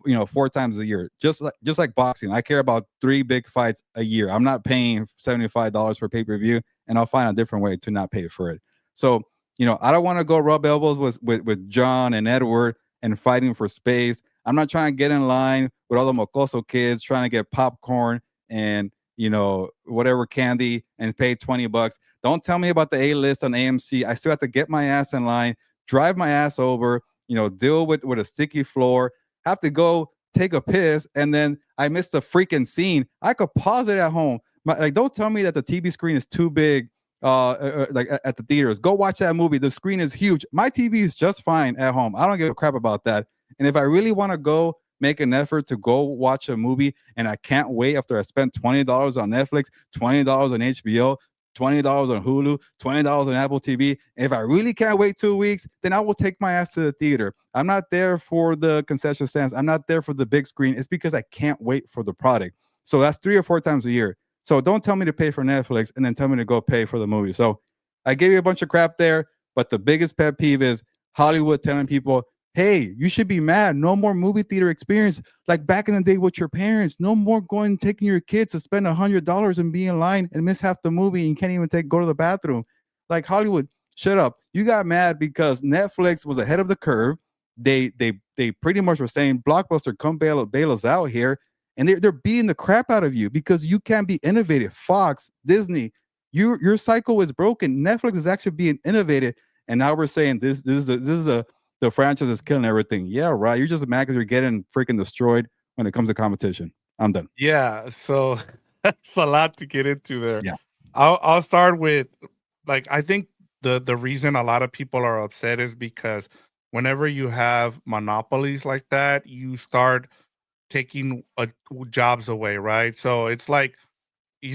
4 times a year, just like boxing. I care about 3 big fights a year. I'm not paying $75 for pay-per-view, and I'll find a different way to not pay for it. So, I don't want to go rub elbows with John and Edward and fighting for space. I'm not trying to get in line with all the mocoso kids trying to get popcorn and whatever candy and pay $20. Don't tell me about the A-list on AMC. I still have to get my ass in line, drive my ass over, deal with a sticky floor, have to go take a piss, and then I missed a freaking scene. I could pause it at home. Like, don't tell me that the TV screen is too big. Like at the theaters, go watch that movie. The screen is huge. My TV is just fine at home. I don't give a crap about that. And if I really want to go make an effort to go watch a movie, and I can't wait after I spent $20 on Netflix, $20 on HBO, $20 on Hulu, $20 on Apple TV. If I really can't wait 2 weeks, then I will take my ass to the theater. I'm not there for the concession stands. I'm not there for the big screen. It's because I can't wait for the product. So that's 3 or 4 times a year. So don't tell me to pay for Netflix and then tell me to go pay for the movie. So I gave you a bunch of crap there, but the biggest pet peeve is Hollywood telling people, hey, you should be mad. No more movie theater experience like back in the day with your parents. No more going taking your kids to spend $100 and be in line and miss half the movie and you can't even go to the bathroom. Like, Hollywood, shut up. You got mad because Netflix was ahead of the curve. They pretty much were saying, Blockbuster, come bail us out here. And they're beating the crap out of you because you can't be innovative. Fox, Disney, your cycle is broken. Netflix is actually being innovated, and now we're saying this is the franchise is killing everything. Yeah, right. You're just mad because you're getting freaking destroyed when it comes to competition. I'm done. Yeah, so that's a lot to get into there. Yeah. I'll start with, like, I think the reason a lot of people are upset is because whenever you have monopolies like that, you start taking jobs away, right? So it's like,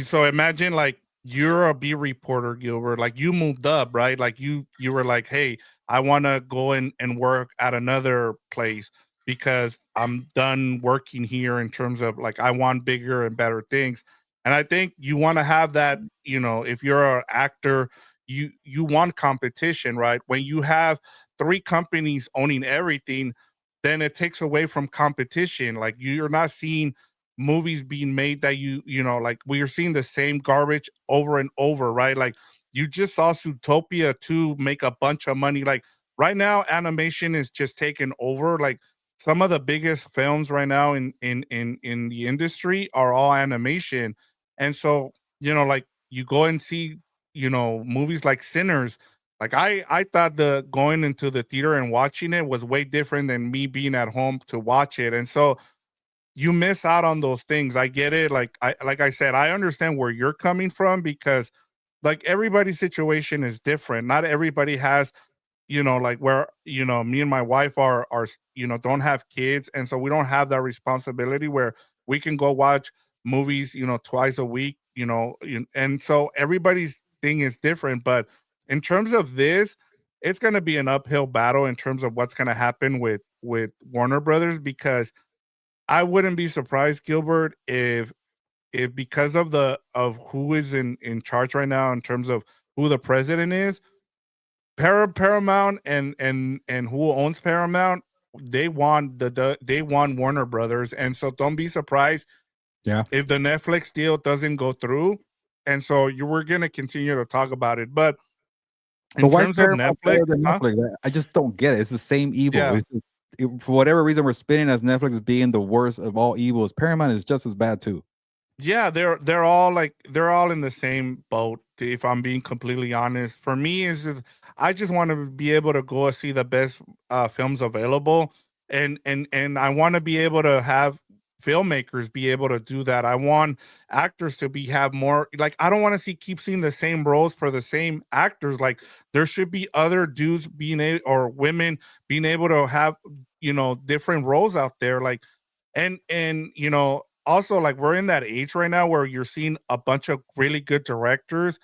so imagine like you're a B reporter, Gilbert. Like you moved up, right? Like you were like, hey, I want to go in and work at another place because I'm done working here in terms of like I want bigger and better things. And I think you want to have that, if you're an actor, you want competition, right? When you have three companies owning everything, then it takes away from competition. Like you're not seeing movies being made that like we are seeing the same garbage over and over, right? Like you just saw Zootopia 2 make a bunch of money. Like right now, animation is just taking over. Like some of the biggest films right now in the industry are all animation. And so, like you go and see, movies like Sinners. Like I thought the going into the theater and watching it was way different than me being at home to watch it. And so you miss out on those things. I get it. Like I said, I understand where you're coming from because like everybody's situation is different. Not everybody has, like where, me and my wife are, don't have kids. And so we don't have that responsibility where we can go watch movies, twice a week, and so everybody's thing is different. But in terms of this, it's going to be an uphill battle in terms of what's going to happen with Warner Brothers, because I wouldn't be surprised, Gilbert, if because of who is in charge right now in terms of who the president is, Paramount and who owns Paramount, they want they want Warner Brothers, and so don't be surprised Yeah. if the Netflix deal doesn't go through. And so you were gonna continue to talk about it, but But in why terms of Paramount better Netflix, than huh? Netflix? I just don't get it. It's the same evil. Yeah. For whatever reason, we're spinning as Netflix as being the worst of all evils. Paramount is just as bad too. Yeah, they're all in the same boat. If I'm being completely honest, for me, is just I just want to be able to go see the best films available, and I want to be able to have filmmakers be able to do that. I want actors to be have more. Like I don't want to keep seeing the same roles for the same actors. Like there should be other dudes being able or women being able to have different roles out there. Like and also like we're in that age right now where you're seeing a bunch of really good directors.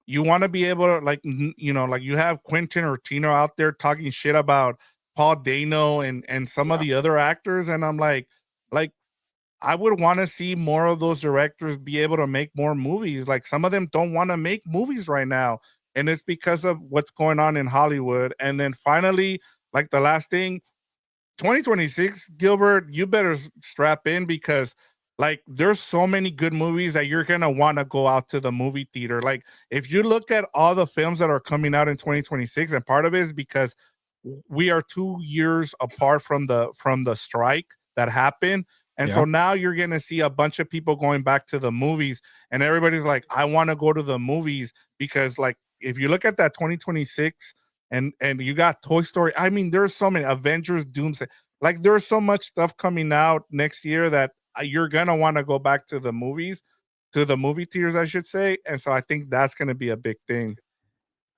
You want to be able to like like you have Quentin or Tino out there talking shit about Paul Dano and some of Yeah. the other actors, and I'm like I would want to see more of those directors be able to make more movies. Like some of them don't want to make movies right now, and it's because of what's going on in Hollywood. And then finally, like the last thing, 2026, Gilbert, you better strap in because like there's so many good movies that you're gonna want to go out to the movie theater. Like if you look at all the films that are coming out in 2026, and part of it is because we are 2 years apart from the strike that happened. And Yeah. so now you're gonna see a bunch of people going back to the movies, and everybody's like, I want to go to the movies because like if you look at that 2026 and you got Toy Story. I mean, there's so many Avengers, Doomsday. Like there's so much stuff coming out next year that you're gonna want to go back to the movies, to the movie theaters, I should say. And so I think that's gonna be a big thing.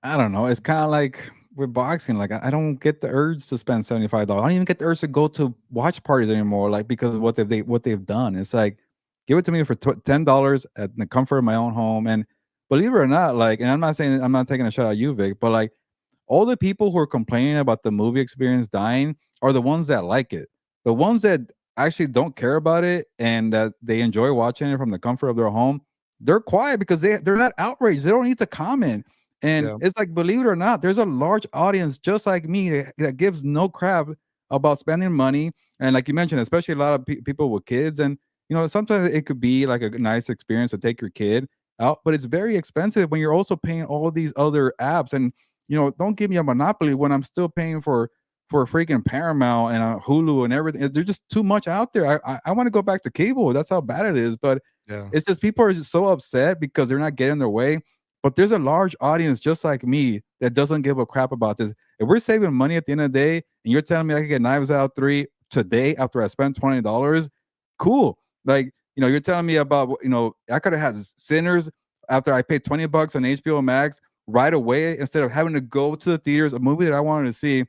I don't know. It's kind of like with boxing. Like I don't get the urge to spend $75. I don't even get the urge to go to watch parties anymore. Like because of what they've done. It's like give it to me for $10 at the comfort of my own home. And believe it or not, like, and I'm not saying I'm not taking a shot at you, Vic, but like all the people who are complaining about the movie experience dying are the ones that like it. The ones that actually don't care about it and that they enjoy watching it from the comfort of their home, they're quiet because they're not outraged. They don't need to comment. And Yeah. it's like, believe it or not, there's a large audience just like me that gives no crap about spending money. And like you mentioned, especially a lot of people with kids. And sometimes it could be like a nice experience to take your kid out, but it's very expensive when you're also paying all these other apps. And don't give me a monopoly when I'm still paying for freaking Paramount and Hulu and everything. There's just too much out there. I want to go back to cable. That's how bad it is. But Yeah. it's just people are just so upset because they're not getting their way. But there's a large audience just like me that doesn't give a crap about this. If we're saving money at the end of the day, and you're telling me I can get Knives Out 3 today after I spent $20, cool. Like, you're telling me about, I could have had Sinners after I paid $20 on HBO Max right away instead of having to go to the theaters, a movie that I wanted to see.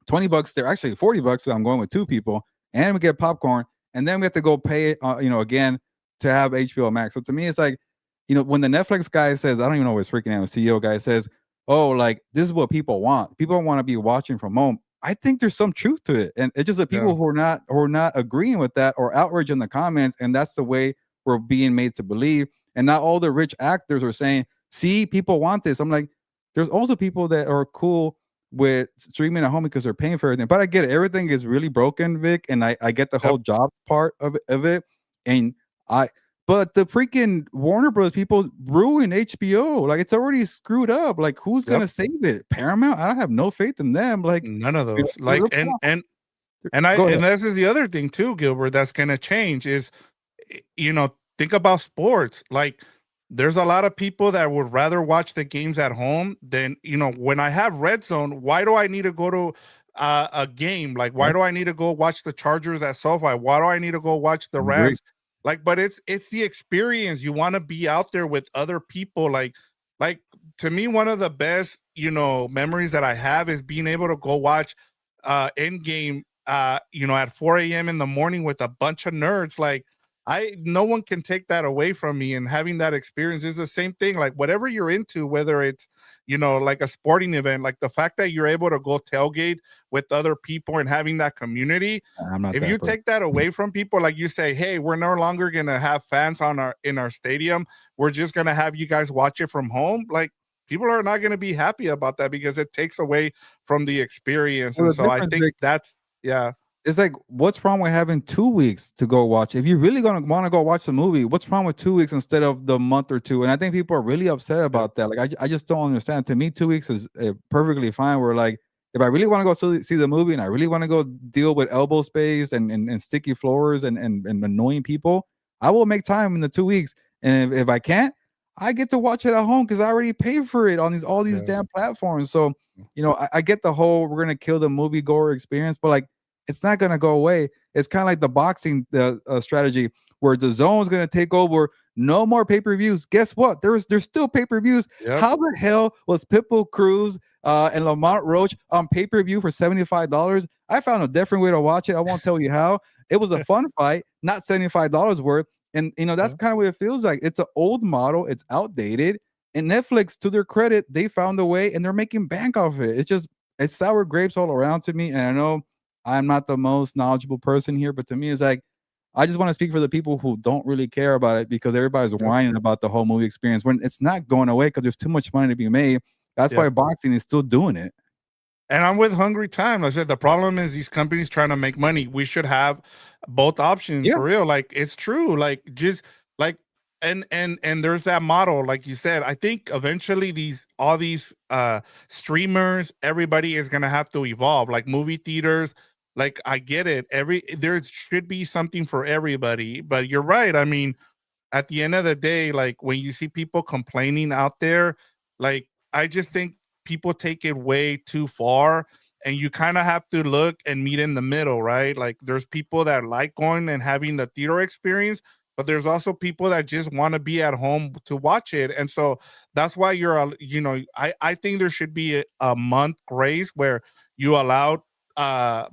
$20 there, actually $40. I'm going with two people, and we get popcorn, and then we have to go pay, again to have HBO Max. So to me, it's like, when the Netflix guy says, I don't even know what his freaking name, CEO guy says, oh, like this is what people want. People want to be watching from home. I think there's some truth to it, and it's just the people who are not agreeing with that or outraged in the comments, and that's the way we're being made to believe. And not all the rich actors are saying, "See, people want this." I'm like, there's also people that are cool with streaming at home because they're paying for everything. But I get it. Everything is really broken, Vic, and I get the whole job part of it. And but the freaking Warner Bros. People ruin HBO. Like, it's already screwed up. Like, who's gonna save it? Paramount? I don't have no faith in them. Like, none of those. Like, and this is the other thing too, Gilbert, that's gonna change is, think about sports. Like, there's a lot of people that would rather watch the games at home than, when I have Red Zone, why do I need to go to a game? Like, why do I need to go watch the Chargers at SoFi? Why do I need to go watch the Rams? Like, but it's the experience. You want to be out there with other people. Like to me, one of the best, memories that I have is being able to go watch Endgame, at 4 a.m. in the morning with a bunch of nerds. Like, no one can take that away from me, and having that experience is the same thing. Like, whatever you're into, whether it's, like a sporting event, like the fact that you're able to go tailgate with other people and having that community. If you take that away from people, like you say, hey, we're no longer going to have fans in our stadium. We're just going to have you guys watch it from home. Like, people are not going to be happy about that because it takes away from the experience. And so I think that's, it's like, what's wrong with having 2 weeks to go watch? If you're really gonna want to go watch the movie, what's wrong with 2 weeks instead of the month or two? And I think people are really upset about that. Like, I just don't understand. To me, 2 weeks is perfectly fine. Where, like, if I really want to go see the movie and I really want to go deal with elbow space and sticky floors and annoying people, I will make time in the 2 weeks. And if I can't, I get to watch it at home because I already paid for it on all these damn platforms. So, I get the whole we're gonna kill the movie goer experience, but like, it's not going to go away. It's kind of like the boxing strategy where the zone is going to take over. No more pay-per-views. Guess what? There's still pay-per-views. How the hell was Pitbull Cruz and Lamont Roach on pay-per-view for $75? I found a different way to watch it. I won't tell you how. It was a fun fight, not $75 worth. And, that's kind of what it feels like. It's an old model. It's outdated. And Netflix, to their credit, they found a way and they're making bank off it. It's sour grapes all around to me. And I know I'm not the most knowledgeable person here, but to me, it's like, I just want to speak for the people who don't really care about it because everybody's whining about the whole movie experience when it's not going away because there's too much money to be made. That's why boxing is still doing it. And I'm with Hungry Time. I said the problem is these companies trying to make money. We should have both options for real. Like, it's true. Like, just like, and there's that model, like you said. I think eventually all these streamers, everybody is gonna have to evolve. Like, movie theaters. Like, I get it. There should be something for everybody, but you're right. I mean, at the end of the day, like, when you see people complaining out there, like, I just think people take it way too far, and you kind of have to look and meet in the middle, right? Like, there's people that like going and having the theater experience, but there's also people that just want to be at home to watch it. And so that's why I think there should be a month grace where you allow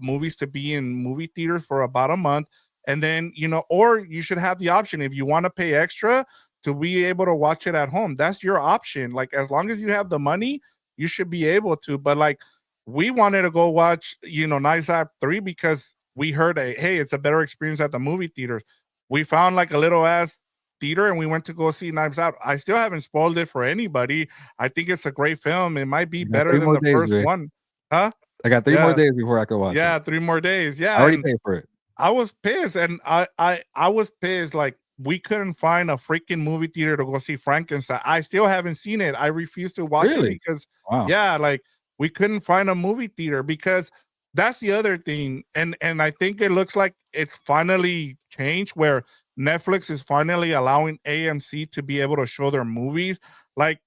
movies to be in movie theaters for about a month, and then or you should have the option, if you want to pay extra, to be able to watch it at home. That's your option. Like, as long as you have the money, you should be able to. But like, we wanted to go watch Knives Out 3 because we heard hey, it's a better experience at the movie theaters. We found like a little ass theater and we went to go see Knives Out. I still haven't spoiled it for anybody. I think it's a great film. It might be better than the first one. Huh? I got 3 more days before I can watch it. Yeah, 3 more days. Yeah. I already paid for it. I was pissed, and I was pissed. Like, we couldn't find a freaking movie theater to go see Frankenstein. I still haven't seen it. I refuse to watch it because like, we couldn't find a movie theater, because that's the other thing. And I think it looks like it's finally changed where Netflix is finally allowing AMC to be able to show their movies. Like,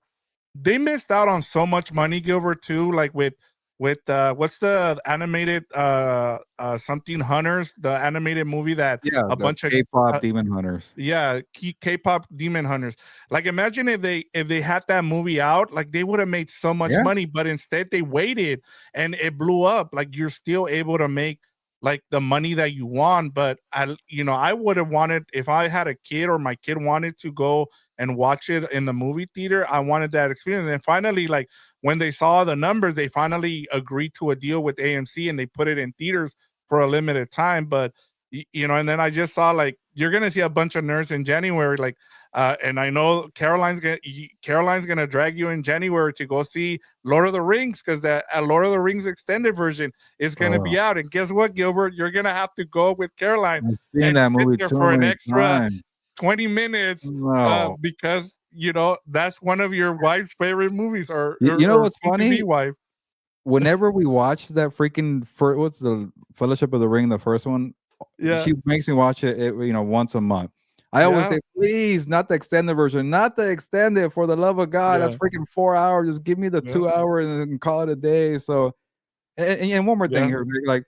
they missed out on so much money, Gilbert, too. Like with what's the animated something Hunters, the animated movie that Yeah, a the bunch of K-pop uh, Demon Hunters. yeah, K-pop Demon Hunters. Like, imagine if they had that movie out, like they would have made so much Yeah, money, but instead they waited and it blew up. Like, you're still able to make like the money that you want, but I would have wanted, if I had a kid or my kid wanted to go and watch it in the movie theater, I wanted that experience. And finally, like when they saw the numbers, they finally agreed to a deal with AMC and they put it in theaters for a limited time. But and then I just saw, like, you're gonna see a bunch of nerds in January, like, and I know Caroline's gonna drag you in January to go see Lord of the Rings, because the Lord of the Rings extended version is gonna oh, be out. And guess what, Gilbert? You're gonna have to go with Caroline I've seen and that sit movie there too for an many extra times. 20 minutes, No. because that's one of your wife's favorite movies, or You know what's soon to be funny? wife. Whenever we watch that freaking what's the Fellowship of the Ring, the first one, Yeah, she makes me watch it, once a month. I always yeah, say, please, not the extended version, not the extended, for the love of God. That's yeah, freaking 4 hours. Just give me the yeah, 2 hours and call it a day. So, and one more thing yeah, here, like,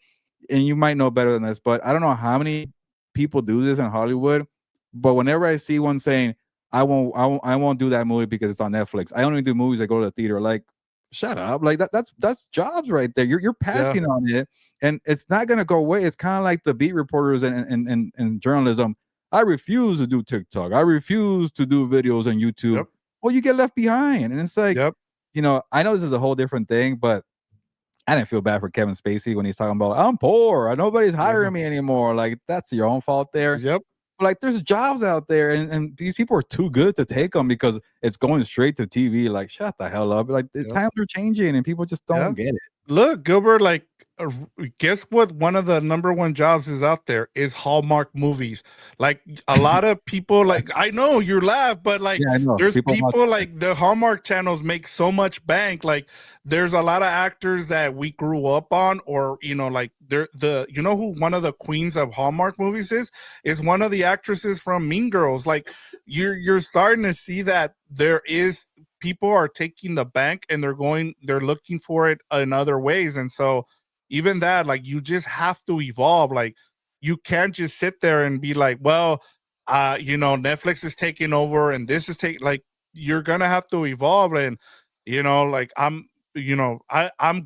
and you might know better than this, but I don't know how many people do this in Hollywood. But whenever I see one saying, I won't do that movie because it's on Netflix. I only do movies that go to the theater. Like, shut up. Like that's jobs right there. You're yeah, passing on it, and it's not gonna go away. It's kind of like the beat reporters and journalism. I refuse to do TikTok. I refuse to do videos on YouTube. yep, Well, you get left behind. And it's like, yep, I know this is a whole different thing, but I didn't feel bad for Kevin Spacey when he's talking about, I'm poor. Nobody's yeah, hiring me anymore. Like, that's your own fault there. yep, Like, there's jobs out there, and these people are too good to take them because it's going straight to TV. Like, shut the hell up. Like, the yep, times are changing and people just don't yeah. get it. Look, Gilbert, like, guess what? One of the number one jobs is out there is Hallmark movies. Like, a lot of people, like, I know you laugh, but like, Yeah, I know. there's People watch people, like, the Hallmark channels make so much bank. Like, there's a lot of actors that we grew up on, or like, they're who one of the queens of Hallmark movies is one of the actresses from Mean Girls. Like, you're starting to see that there is people are taking the bank and they're looking for it in other ways. And so even that, like, you just have to evolve. Like, you can't just sit there and be like, well, Netflix is taking over and this is like, you're gonna have to evolve. And like, I'm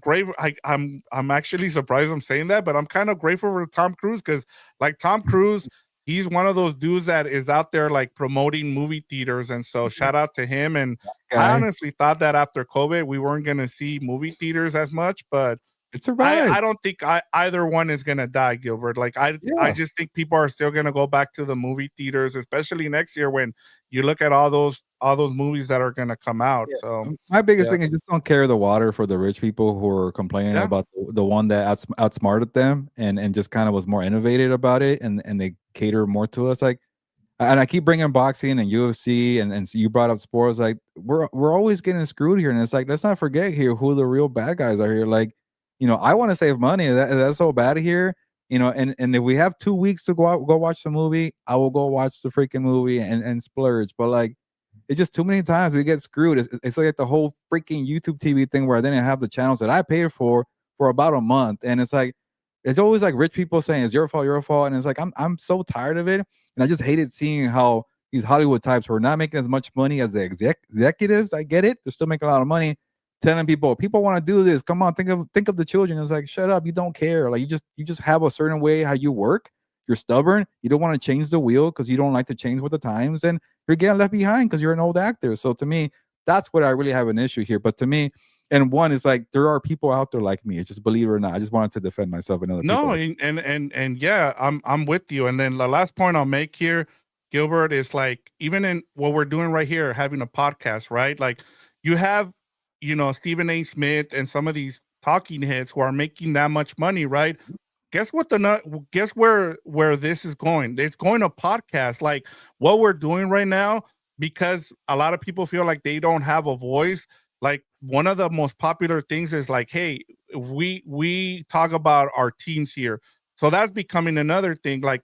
great. I'm actually surprised I'm saying that, but I'm kind of grateful for Tom Cruise, because, like, Tom Cruise, he's one of those dudes that is out there, like, promoting movie theaters. And so shout out to him. And I guy. honestly thought that after COVID, we weren't going to see movie theaters as much, but It survived. I don't think either one is going to die, Gilbert. Like, I Yeah. just think people are still going to go back to the movie theaters, especially next year when you look at all those movies that are going to come out. Yeah. So, My biggest yeah. thing is just don't carry the water for the rich people who are complaining Yeah. about the one that outsmarted them and just kind of was more innovative about it, and they cater more to us. Like, and I keep bringing boxing and UFC, and so you brought up sports. Like, we're always getting screwed here, and it's like, let's not forget here who the real bad guys are here. Like, I want to save money. That's so bad here. And if we have 2 weeks to go watch the movie, I will go watch the freaking movie and splurge. But like, it's just too many times we get screwed. It's like the whole freaking YouTube TV thing where I didn't have the channels that I paid for about a month, and it's like, it's always like rich people saying it's your fault, your fault, and it's like, I'm so tired of it, and I just hated seeing how these Hollywood types who are not making as much money as the executives. I get it; they're still making a lot of money. Telling people want to do this. Come on, think of the children. It's like, shut up, you don't care. Like, you just have a certain way how you work. You're stubborn. You don't want to change the wheel because you don't like to change with the times, and you're getting left behind because you're an old actor. So to me, that's what I really have an issue here. But to me, and one is like, there are people out there like me. Just believe it or not, I just wanted to defend myself and other people. No, and yeah, I'm with you. And then the last point I'll make here, Gilbert, is like, even in what we're doing right here, having a podcast, right? Like, you have, Stephen A. Smith and some of these talking heads who are making that much money, right? Guess where this is going? It's going to podcast, like what we're doing right now, because a lot of people feel like they don't have a voice. Like, one of the most popular things is like, hey, we talk about our teams here. So that's becoming another thing. Like,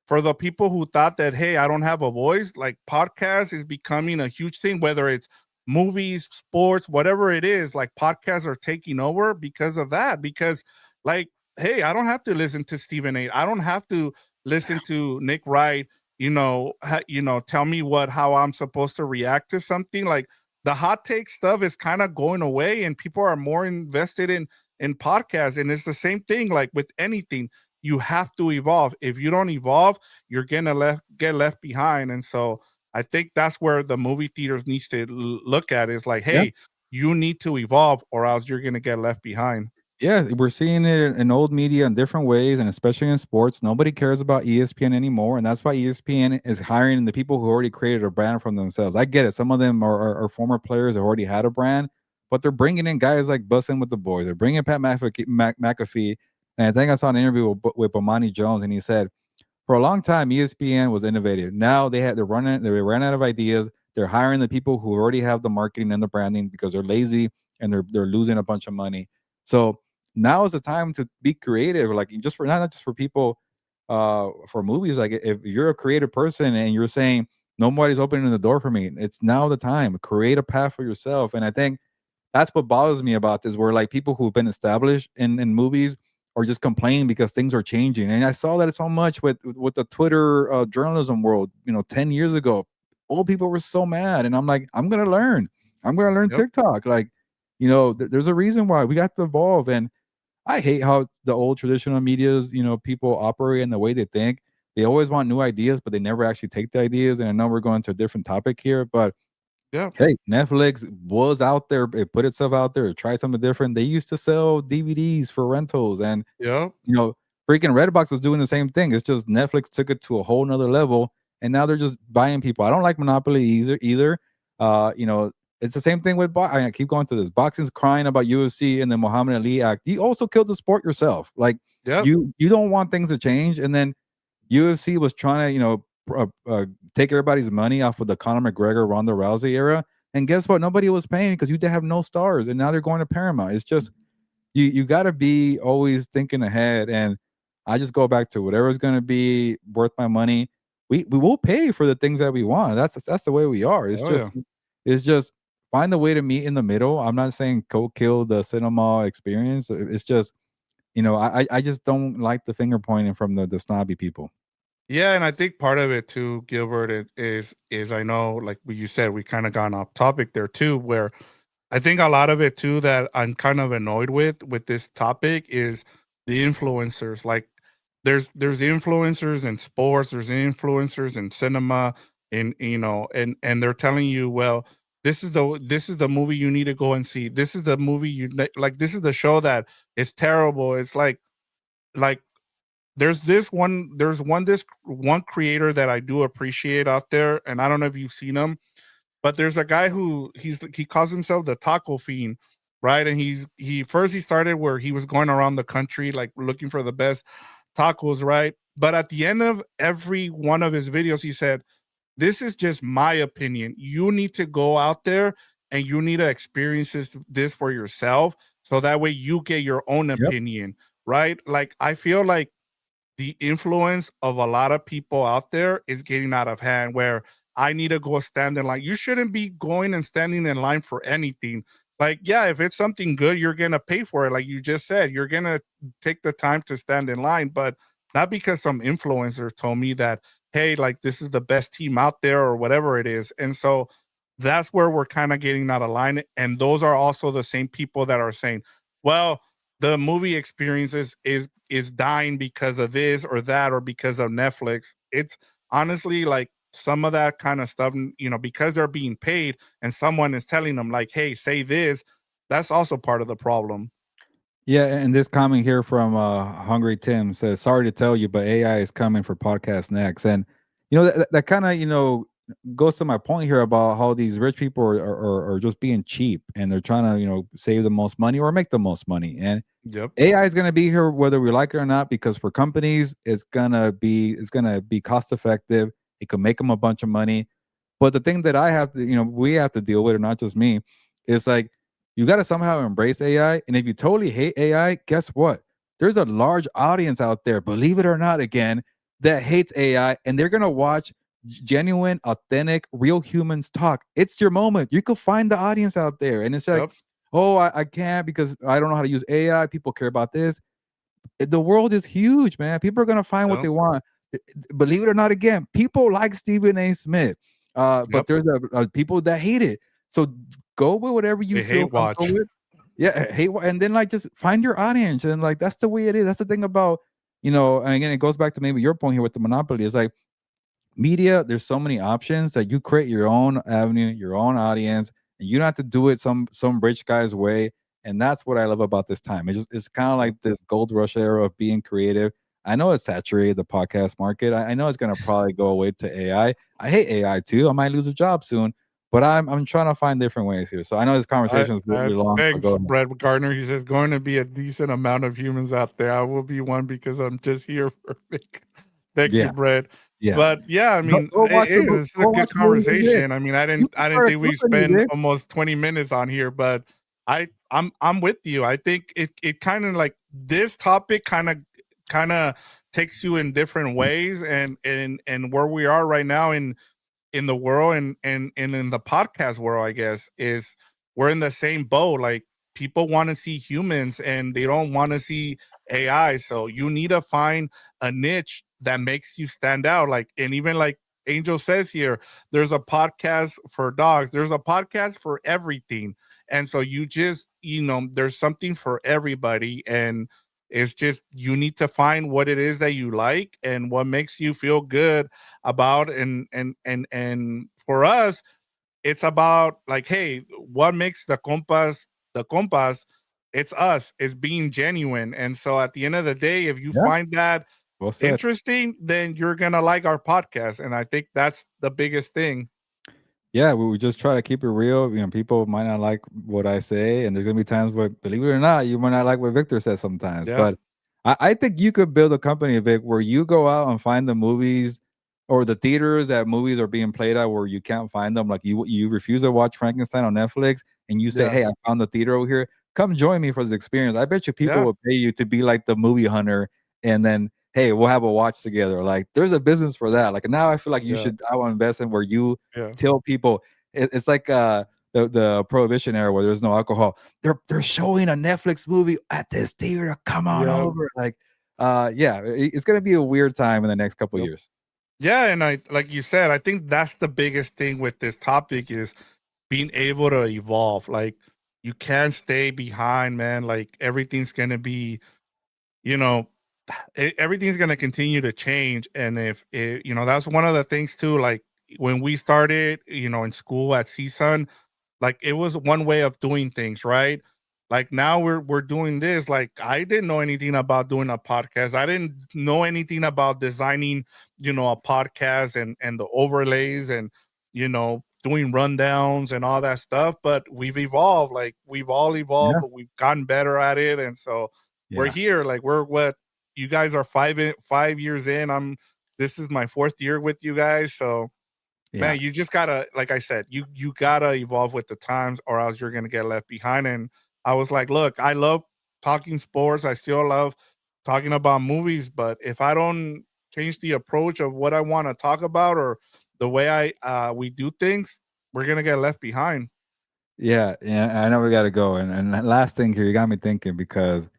for the people who thought that, hey, I don't have a voice, like, podcast is becoming a huge thing, whether it's movies, sports, whatever it is, like podcasts are taking over because of that. Because, like, hey, I don't have to listen to Stephen A. I don't have to listen to Nick Wright. Tell me how I'm supposed to react to something. Like the hot take stuff is kind of going away, and people are more invested in podcasts. And it's the same thing, like with anything. You have to evolve. If you don't evolve, you're gonna get left behind. And so I think that's where the movie theaters needs to look at is like, Yeah. hey, you need to evolve or else you're gonna get left behind. Yeah, we're seeing it in old media in different ways, and especially in sports. Nobody cares about ESPN anymore, and that's why ESPN is hiring the people who already created a brand from themselves. I get it; some of them are former players who already had a brand, but they're bringing in guys like Bussin' with the Boys. They're bringing Pat McAfee, and I think I saw an interview with Bomani Jones, and he said for a long time, ESPN was innovative. Now they ran out of ideas. They're hiring the people who already have the marketing and the branding because they're lazy and they're losing a bunch of money. So now is the time to be creative, like just for not just for people, for movies. Like if you're a creative person and you're saying nobody's opening the door for me, it's now the time. Create a path for yourself. And I think that's what bothers me about this, where like people who've been established in movies or just complaining because things are changing. And I saw that so much with the Twitter journalism world. 10 years ago, old people were so mad, and I'm like, I'm gonna learn. I'm gonna learn Yep. TikTok. Like, there's a reason why we got to evolve. And I hate how the old traditional medias, people operate in the way they think. They always want new ideas, but they never actually take the ideas. And I know we're going to a different topic here, but Yep. hey, Netflix was out there. It put itself out there. It tried something different. They used to sell DVDs for rentals, and Yep. you know, freaking Redbox was doing the same thing. It's just Netflix took it to a whole nother level, and now they're just buying people. I don't like Monopoly either. Uh, you know, it's the same thing with I keep going to this. Boxing's crying about UFC and the Muhammad Ali Act. You also killed the sport yourself. Like Yep. you don't want things to change, and then UFC was trying to take everybody's money off of the Conor McGregor Ronda Rousey era, and guess what? Nobody was paying because you did have no stars, and now they're going to Paramount. It's just you got to be always thinking ahead, and I just go back to whatever's going to be worth my money. We will pay for the things that we want. That's the way we are. Oh yeah. It's just find the way to meet in the middle. I'm not saying go kill the cinema experience. It's just I just don't like the finger pointing from the snobby people. Yeah, and I think part of it too, Gilbert, is I know, like what you said, we kind of gone off topic there too, where I think a lot of it too that I'm kind of annoyed with this topic is the influencers. Like there's influencers in sports, there's influencers in cinema, and they're telling you, well, this is the movie you need to go and see. This is the movie like this is the show that is terrible. It's like there's one creator that I do appreciate out there, and I don't know if you've seen him, but there's a guy who he calls himself the taco fiend, right? And he started where he was going around the country like looking for the best tacos, right? But at the end of every one of his videos, he said, "This is just my opinion. You need to go out there and you need to experience this for yourself, so that way you get your own Yep. opinion." Right? Like I feel like the influence of a lot of people out there is getting out of hand where I need to go stand in line. You shouldn't be going and standing in line for anything. Like, yeah, if it's something good, you're going to pay for it. Like you just said, you're going to take the time to stand in line, but not because some influencer told me that, hey, like this is the best team out there or whatever it is. And so that's where we're kind of getting out of line. And those are also the same people that are saying, well, the movie experience is dying because of this or that or because of Netflix. It's honestly like some of that kind of stuff, because they're being paid and someone is telling them like, "Hey, say this." That's also part of the problem. Yeah, and this comment here from Hungry Tim says, "Sorry to tell you, but AI is coming for podcast next." And that kind of goes to my point here about how these rich people are just being cheap, and they're trying to save the most money or make the most money. And Yep. AI is going to be here whether we like it or not, because for companies, it's gonna be cost effective. It can make them a bunch of money. But the thing that we have to deal with, or not just me, is like you got to somehow embrace AI. And if you totally hate AI, guess what? There's a large audience out there, believe it or not, again, that hates AI, and they're gonna watch genuine, authentic, real humans talk. It's your moment. You could find the audience out there, and it's like, Yep. oh, I can't because I don't know how to use AI. People care about this. The world is huge, man. People are gonna find what Yep. they want. Believe it or not, again, people like Stephen A. Smith, but Yep. there's people that hate it. So go with whatever you They hate feel comfortable watch. with. Yeah, hate, and then like just find your audience, and like that's the way it is. That's the thing about and again, it goes back to maybe your point here with the monopoly. It's like media, there's so many options that you create your own avenue, your own audience, and you don't have to do it some rich guy's way. And that's what I love about this time. It's kind of Yep. like this gold rush era of being creative. I know it's saturated the podcast market. I know it's gonna probably go away to AI. I hate AI too. I might lose a job soon, but I'm trying to find different ways here. So I know this conversation is really long, but go Thanks, ahead. Brett Gardner. He says going to be a decent amount of humans out there. I will be one because I'm just here for Vic. Thank you, Yeah, Brett. yeah. But yeah, I mean, Go watch the this is a go good watch movies with Vic. conversation. I mean, You can I didn't start a think we company, spend Vic. almost 20 minutes on here, but I'm with you. I think it kind of like this topic kind of takes you in different ways, and where we are right now in the world, and in the podcast world, I guess, is we're in the same boat. Like, people want to see humans and they don't want to see AI. So you need to find a niche that makes you stand out. Like, and even like Angel says here, there's a podcast for dogs, there's a podcast for everything. And so you just, there's something for everybody. And it's just, you need to find what it is that you like and what makes you feel good about. And for us, it's about like, hey, what makes the compas? It's us. It's being genuine. And so at the end of the day, if you Yeah, find that well said. interesting, then you're gonna like our podcast. And I think that's the biggest thing. Yeah, we just try to keep it real. People might not like what I say, and there's gonna be times where, believe it or not, you might not like what Victor says sometimes. Yeah. But I think you could build a company, Vic, where you go out and find the movies or the theaters that movies are being played at where you can't find them. Like you refuse to watch Frankenstein on Netflix, and you say, Yeah. "Hey, I found the theater over here. Come join me for this experience." I bet you people Yeah. will pay you to be like the movie hunter, and then hey, we'll have a watch together. Like there's a business for that. Like now, I feel like you Yeah. should. I want to invest in where you Yeah. tell people it's like the prohibition era where there's no alcohol. They're showing a Netflix movie at this theater. Come on Yeah. over. Like yeah, it's gonna be a weird time in the next couple Yep. years. Yeah. And I, like you said, I think that's the biggest thing with this topic is being able to evolve. Like, you can't stay behind, man. Like, everything's gonna be, you know, everything's going to continue to change. And if it, that's one of the things too, like when we started, in school at CSUN, like it was one way of doing things, right? Like now we're doing this. Like, I didn't know anything about doing a podcast. I didn't know anything about designing, a podcast and the overlays and doing rundowns and all that stuff. But we've evolved. Like, we've all evolved, Yeah, but we've gotten better at it. And so we're yeah, here. Like, we're what you guys are 5 years in. This is my fourth year with you guys. So yeah. man, you just gotta, like I said, you gotta evolve with the times, or else you're gonna get left behind. And I was like, look, I love talking sports. I still love talking about movies, but if I don't change the approach of what I want to talk about or the way we do things, we're gonna get left behind. Yeah, yeah, I know we gotta go. And last thing here, you got me thinking because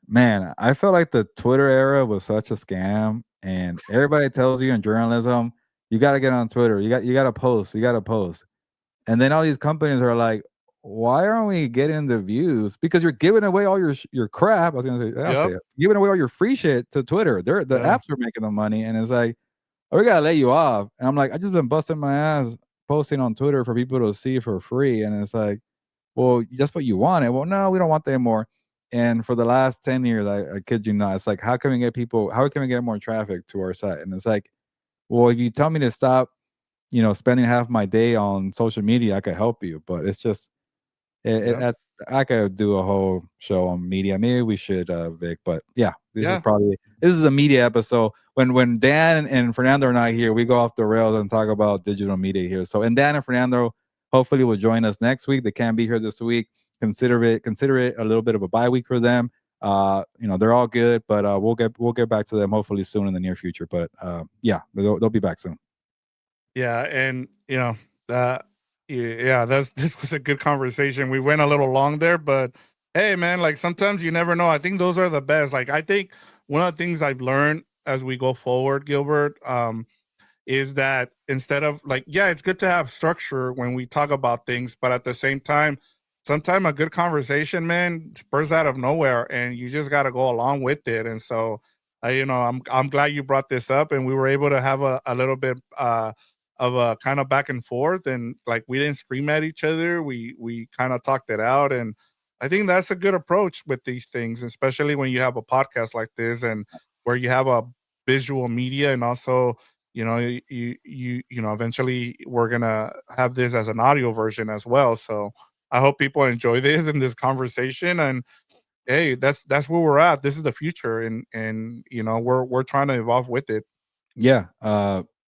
man, I felt like the Twitter era was such a scam, and everybody tells you in journalism, you gotta get on Twitter, you gotta post, you gotta post. And then all these companies are like, "Why aren't we getting the views? Because you're giving away all your crap." I was gonna say, I'll say Yep. it. Giving away all your free shit to Twitter. The Yeah. apps are making the money, and it's like, "Oh, we gotta let you off." And I'm like, I just been busting my ass posting on Twitter for people to see for free, and it's like, well, that's what you wanted. Well, no, we don't want that anymore. And for the last 10 years, I kid you not, it's like, how can we get more traffic to our site? And it's like, well, if you tell me to stop spending half my day on social media, I could help you. But it's just Yeah. that's I could do a whole show on media. Maybe we should, Vic. But yeah, Yeah. this is a media episode. When Dan and Fernando are not here, we go off the rails and talk about digital media here. So and Dan and Fernando hopefully will join us next week. They can't be here this week. Consider it a little bit of a bye week for them. They're all good, but we'll get back to them hopefully soon in the near future. But yeah, they'll be back soon. Yeah, and uh, yeah, this was a good conversation. We went a little long there, but hey, man, like sometimes you never know. I think those are the best. Like I think one of the things I've learned as we go forward, Gilbert, is that instead of like, yeah, it's good to have structure when we talk about things, but at the same time, sometimes a good conversation, man, spurs out of nowhere, and you just got to go along with it. And so, I'm glad you brought this up, and we were able to have a little bit of a kind of back and forth, and like we didn't scream at each other. We kind of talked it out, and I think that's a good approach with these things, especially when you have a podcast like this and where you have a visual media and also eventually we're gonna have this as an audio version as well. So I hope people enjoy this in this conversation. And hey, that's where we're at. This is the future, and we're trying to evolve with it. Yeah.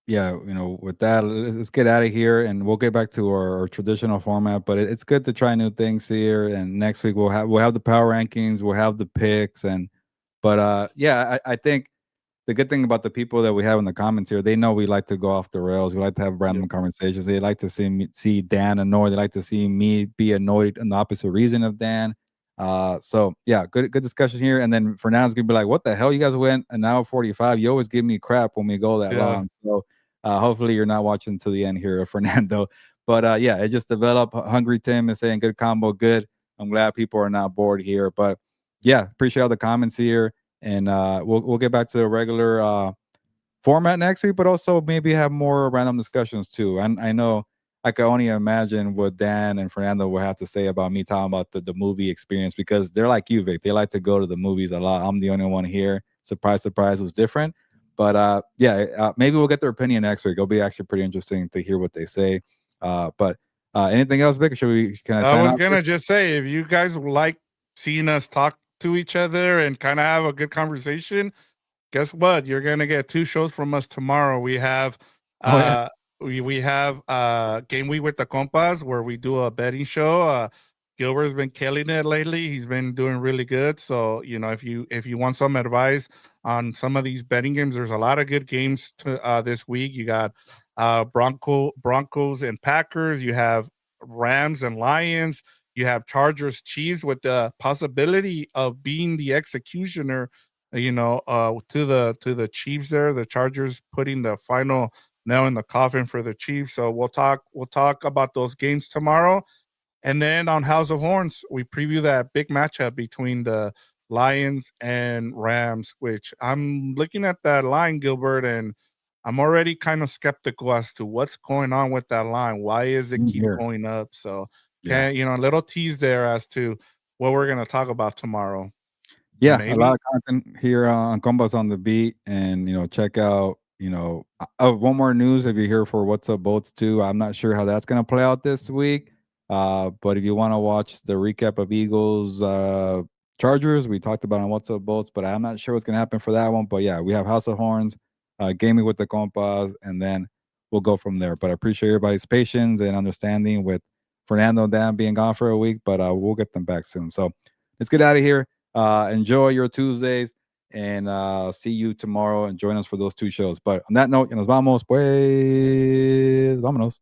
Yeah. With that, let's get out of here and we'll get back to our traditional format. But it's good to try new things here. And next week we'll have the power rankings, we'll have the picks, and but yeah, I think the good thing about the people that we have in the comments here, they know we like to go off the rails. We like to have Yep. random conversations. They like to see Dan annoyed. They like to see me be annoyed in the opposite reason of Dan. So yeah, good discussion here. And then Fernando's gonna be like, "What the hell? You guys went an hour 45. You always give me crap when we go that Yeah. long." So hopefully you're not watching to the end here, Fernando. But yeah, it just developed. Hungry Tim is saying good combo, good. I'm glad people are not bored here. But yeah, appreciate all the comments here, and we'll get back to the regular format next week, but also maybe have more random discussions too. And I know I can only imagine what Dan and Fernando will have to say about me talking about the movie experience because they're like you, Vic. They like to go to the movies a lot. I'm the only one here. Surprise, surprise, was different. But yeah, maybe we'll get their opinion next week. It'll be actually pretty interesting to hear what they say. But anything else, Vic? Can I I sign was off here? gonna just say, if you guys like seeing us talk to each other and kind of have a good conversation, guess what? You're gonna get 2 shows from us tomorrow. We have Oh yeah. we have Game Week with the Compas where we do a betting show. Gilbert's been killing it lately. He's been doing really good. So, if you want some advice on some of these betting games, there's a lot of good games to this week. You got Broncos and Packers, you have Rams and Lions, you have Chargers Chiefs with the possibility of being the executioner to the Chiefs there. The Chargers putting the final nail in the coffin for the Chiefs. So we'll talk about those games tomorrow. And then on House of Horns, we preview that big matchup between the Lions and Rams, which I'm looking at that line, Gilbert, and I'm already kind of skeptical as to what's going on with that line. Why is it keep Here. going up? So Yeah. a little tease there as to what we're gonna talk about tomorrow. Yeah, a lot Maybe. of content here on Combos on the Beat, and check out. One more news if you're here for What's Up Bolts 2. I'm not sure how that's gonna play out this week. But if you want to watch the recap of Eagles Chargers, we talked about on What's Up Bolts, but I'm not sure what's gonna happen for that one. But yeah, we have House of Horns, gaming with the Compas, and then we'll go from there. But I appreciate everybody's patience and understanding with Fernando and Dan being gone for a week, but we'll get them back soon. So let's get out of here. Enjoy your Tuesdays and see you tomorrow and join us for those 2 shows. But on that note, nos vamos, pues, vámonos.